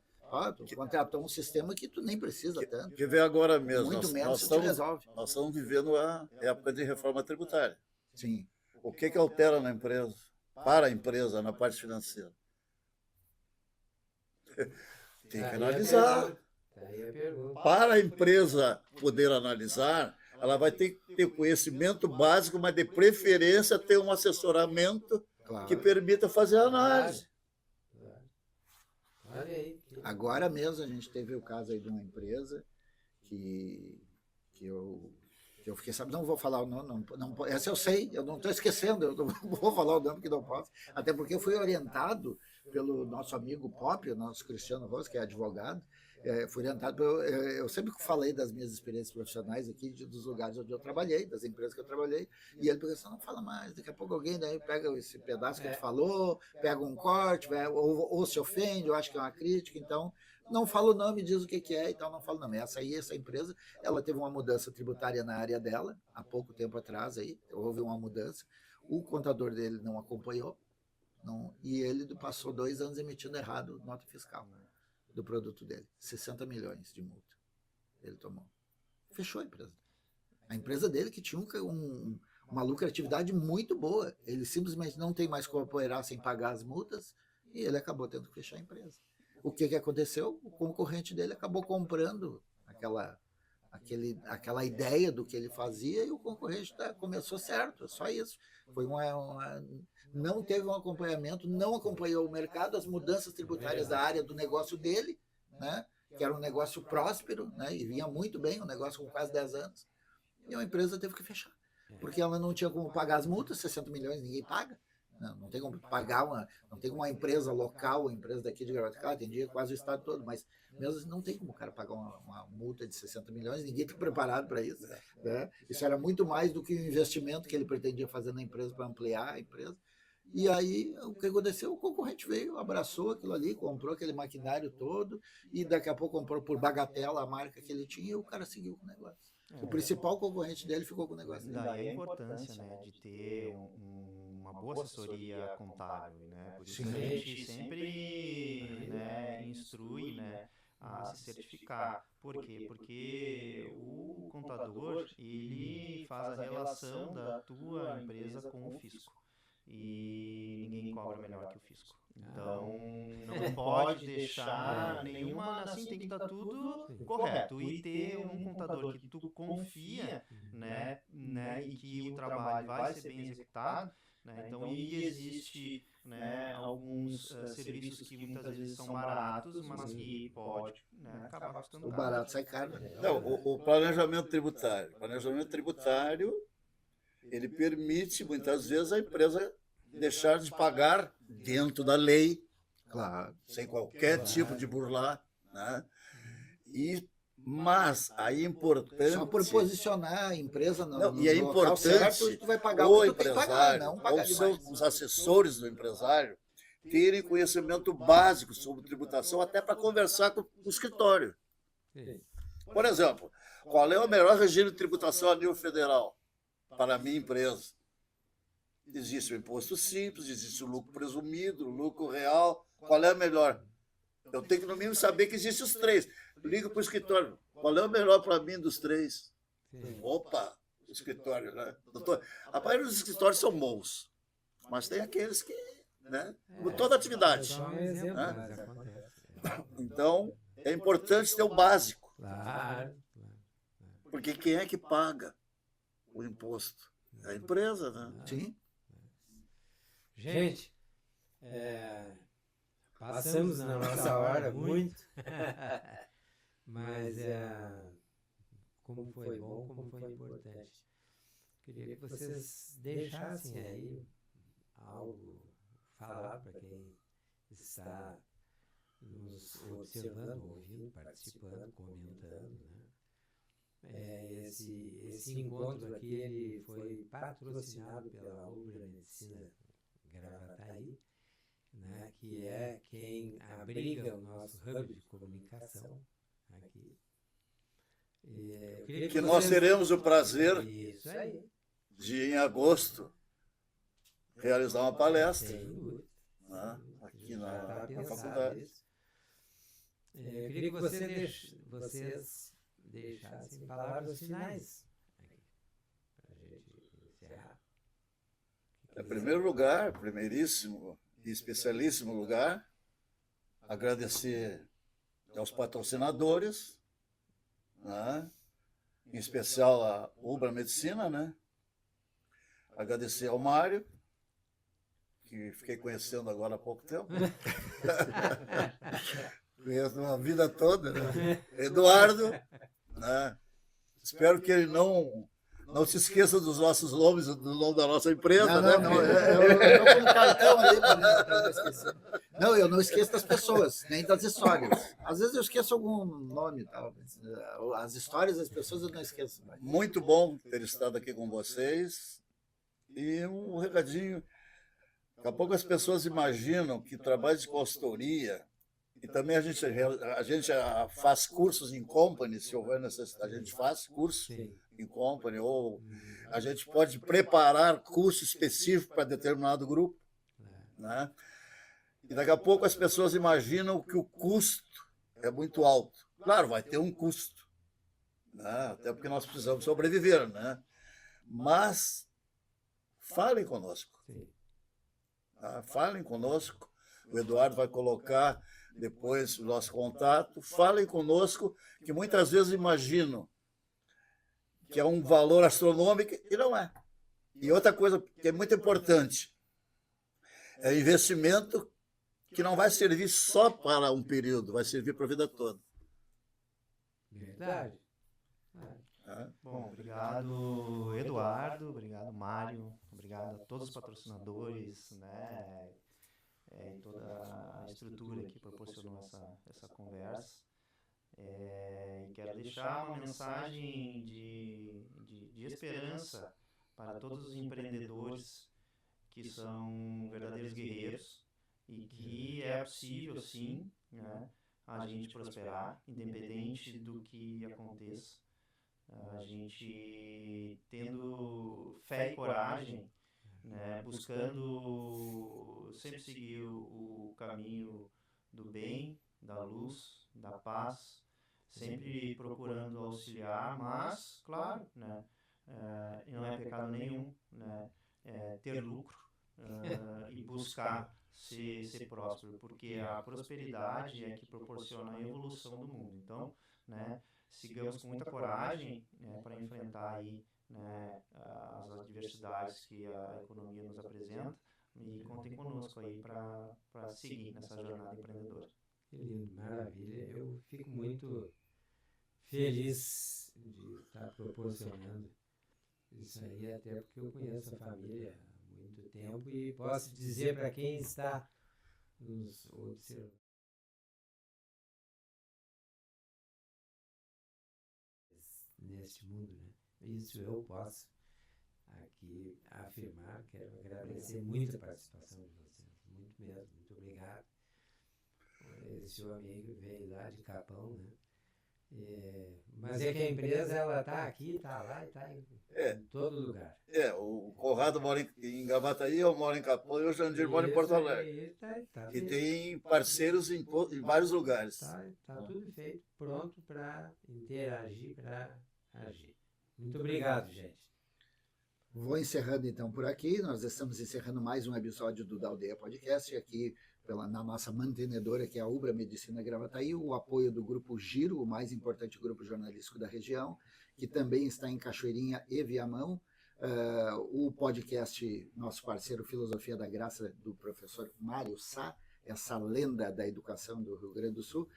Tu contratou um sistema que tu nem precisa tanto. Que vem agora mesmo. Muito menos nós estamos vivendo a época de reforma tributária. Sim. O que altera na empresa, para a empresa, na parte financeira? Tem que analisar. Para a empresa poder analisar, ela vai ter que ter conhecimento básico, mas de preferência ter um assessoramento que permita fazer a análise. Agora mesmo a gente teve o caso aí de uma empresa que eu fiquei sabendo, não vou falar o nome, não, essa eu sei, eu não estou esquecendo, eu não vou falar o nome que não posso, até porque eu fui orientado pelo nosso amigo Pop, o nosso Cristiano Rosa, que é advogado. Fui orientado, eu sempre falei das minhas experiências profissionais aqui, dos lugares onde eu trabalhei, das empresas que eu trabalhei, e ele pensou, não fala mais, daqui a pouco alguém daí pega esse pedaço que tu falou, pega um corte, ou se ofende, eu acho que é uma crítica, então não fala o nome, diz o que é, então não fala o nome. Essa empresa, ela teve uma mudança tributária na área dela, há pouco tempo atrás, aí, houve uma mudança, o contador dele não acompanhou, e ele passou 2 anos emitindo errado nota fiscal do produto dele. 60 milhões de multa ele tomou. Fechou a empresa. A empresa dele que tinha uma lucratividade muito boa. Ele simplesmente não tem mais como operar sem pagar as multas e ele acabou tendo que fechar a empresa. O que aconteceu? O concorrente dele acabou comprando aquela ideia do que ele fazia e o concorrente começou certo, só isso. Foi não teve um acompanhamento, não acompanhou o mercado, as mudanças tributárias da área do negócio dele, né, que era um negócio próspero, né, e vinha muito bem, um negócio com quase 10 anos, e a empresa teve que fechar, porque ela não tinha como pagar as multas, 60 milhões ninguém paga, não tem como pagar não tem uma empresa local, uma empresa daqui de Gravataí, atendia quase o estado todo, mas mesmo assim, não tem como o cara pagar uma multa de 60 milhões, ninguém está preparado para isso, né? Isso era muito mais do que o investimento que ele pretendia fazer na empresa para ampliar a empresa. E aí, o que aconteceu? O concorrente veio, abraçou aquilo ali, comprou aquele maquinário todo e daqui a pouco comprou por bagatela a marca que ele tinha e o cara seguiu com o negócio. O principal concorrente dele ficou com o negócio dele. Daí a importância, né, de ter uma boa assessoria contábil, né? Por isso que a gente sempre, né, instrui, né, a se certificar. Por quê? Porque o contador, ele faz a relação da tua empresa com o fisco. e ninguém cobra melhor que o fisco. Então, não pode deixar nenhuma, assim, tem que estar tudo correto. E ter um contador que tu confia, né, e que o trabalho vai ser bem executado, né? Então, e existe, né, alguns serviços que muitas vezes são baratos, mas que pode, né, acabar custando O caro. barato sai caro. Não, o planejamento tributário. O planejamento tributário, ele permite, muitas vezes, a empresa deixar de pagar dentro da lei, Claro. sem qualquer tipo de burlar, né? Mas aí é importante... Só por posicionar a empresa Não, e é local importante certo, tu vai pagar o o que tu tem que pagar, empresário, não ou pagar demais. os assessores do empresário, terem conhecimento básico sobre tributação, até para conversar com o escritório. Por exemplo, qual é o melhor regime de tributação a nível federal para a minha empresa? Existe o imposto simples, existe o lucro presumido, o lucro real. Qual é o melhor? Eu tenho que, no mínimo, saber que existem os três. Ligo para o escritório. Qual é o melhor para mim dos três? Opa, o escritório, né? Doutor, a maioria dos escritórios são bons, mas tem aqueles que, né? Como toda atividade. Só um exemplo, né? mas acontece. Então, é importante ter o básico. Claro. Porque quem é que paga o imposto? É a empresa, né? Sim. Gente, passamos na nossa hora muito, mas como foi bom, como foi importante. Queria que vocês deixassem aí algo, falar para quem está nos observando, ouvindo, participando, comentando, né? Esse encontro aqui ele foi patrocinado pela Ubra Medicina Gravataí, né, que é quem abriga o nosso hub de comunicação aqui. Que nós teremos o prazer Isso aí. de, em agosto, realizar uma palestra, Sem dúvida. né, aqui Já tá na pensado faculdade. isso. Eu queria que vocês deixassem palavras finais para a gente encerrar. Em primeiro lugar, primeiríssimo e especialíssimo lugar, agradecer aos patrocinadores, né? Em especial a Ubra Medicina, né? Agradecer ao Mário, que fiquei conhecendo agora há pouco tempo. Conheço uma vida toda, né? Eduardo, né? Espero que ele não se esqueça dos nossos nomes, do nome da nossa empresa, né? Não, eu estou com um cartão ali para não esquecer. Não, eu não esqueço das pessoas, nem das histórias. Às vezes eu esqueço algum nome, tal, mas as histórias das pessoas eu não esqueço. Muito bom ter estado aqui com vocês. E um recadinho. Daqui a pouco as pessoas imaginam que trabalho de consultoria, e também a gente faz cursos em company, se houver necessidade, a gente faz curso em company, ou a gente pode preparar curso específico para determinado grupo, né? E daqui a pouco as pessoas imaginam que o custo é muito alto. Claro, vai ter um custo, né? Até porque nós precisamos sobreviver, né? Mas falem conosco. Tá? Falem conosco. O Eduardo vai colocar depois o nosso contato. Falem conosco, que muitas vezes imaginam que é um valor astronômico e não é. E outra coisa que é muito importante, é investimento que não vai servir só para um período, vai servir para a vida toda. Verdade. Bom, obrigado, Eduardo, obrigado, Mário, obrigado a todos os patrocinadores, né, e toda a estrutura que proporcionou essa conversa. E quero deixar uma mensagem de esperança para todos os empreendedores que são verdadeiros guerreiros e que é possível, sim, né, a gente prosperar, independente do que aconteça. A gente tendo fé e coragem, né, buscando sempre seguir o caminho do bem, da luz, da paz, sempre procurando auxiliar, mas, claro, né, não é pecado nenhum, né, ter lucro, e buscar ser próspero, porque a prosperidade é que proporciona a evolução do mundo. Então, né, sigamos com muita coragem, né, para enfrentar aí, né, as adversidades que a economia nos apresenta, e contem conosco aí para seguir nessa jornada empreendedora. Que lindo, maravilha. Eu fico muito feliz de estar proporcionando isso aí, até porque eu conheço a família há muito tempo e posso dizer para quem está nos observando neste mundo, né? Isso eu posso aqui afirmar. Quero agradecer muito a participação de vocês, muito mesmo, muito obrigado. Esse seu amigo veio lá de Capão, né? Mas é que a empresa, ela está aqui, está lá e está em todo lugar. O Conrado mora em Gravataí, eu moro em Capão e o Jandir mora em Porto Alegre. E tem parceiros em vários lugares. Tá tudo feito, pronto para interagir, para agir. Muito obrigado, gente. Vou encerrando então por aqui. Nós estamos encerrando mais um episódio do Da Aldeia Podcast, aqui na nossa mantenedora, que é a Ubra Medicina Gravataí, o apoio do Grupo Giro, o mais importante grupo jornalístico da região, que também está em Cachoeirinha e Viamão. O podcast, nosso parceiro Filosofia da Graça, do professor Mário Sá, essa lenda da educação do Rio Grande do Sul,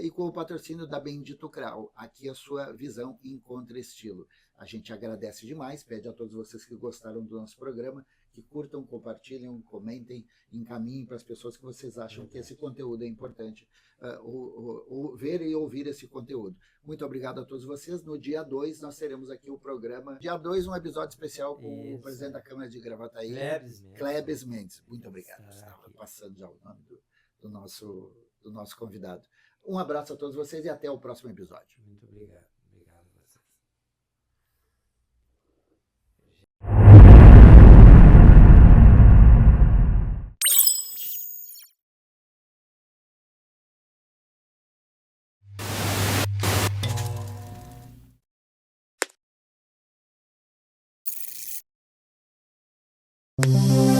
e com o patrocínio da Bendito Crau. Aqui a sua visão encontra estilo. A gente agradece demais, pede a todos vocês que gostaram do nosso programa, que curtam, compartilhem, comentem, encaminhem para as pessoas que vocês acham que esse conteúdo é importante, ver e ouvir esse conteúdo. Muito obrigado a todos vocês. No dia 2, nós teremos aqui o programa. Dia 2, um episódio especial com o presidente da Câmara de Gravataí, Clébis Mendes. Muito obrigado. Estava passando já o nome do nosso convidado. Um abraço a todos vocês e até o próximo episódio. Muito obrigado. Obrigado a vocês.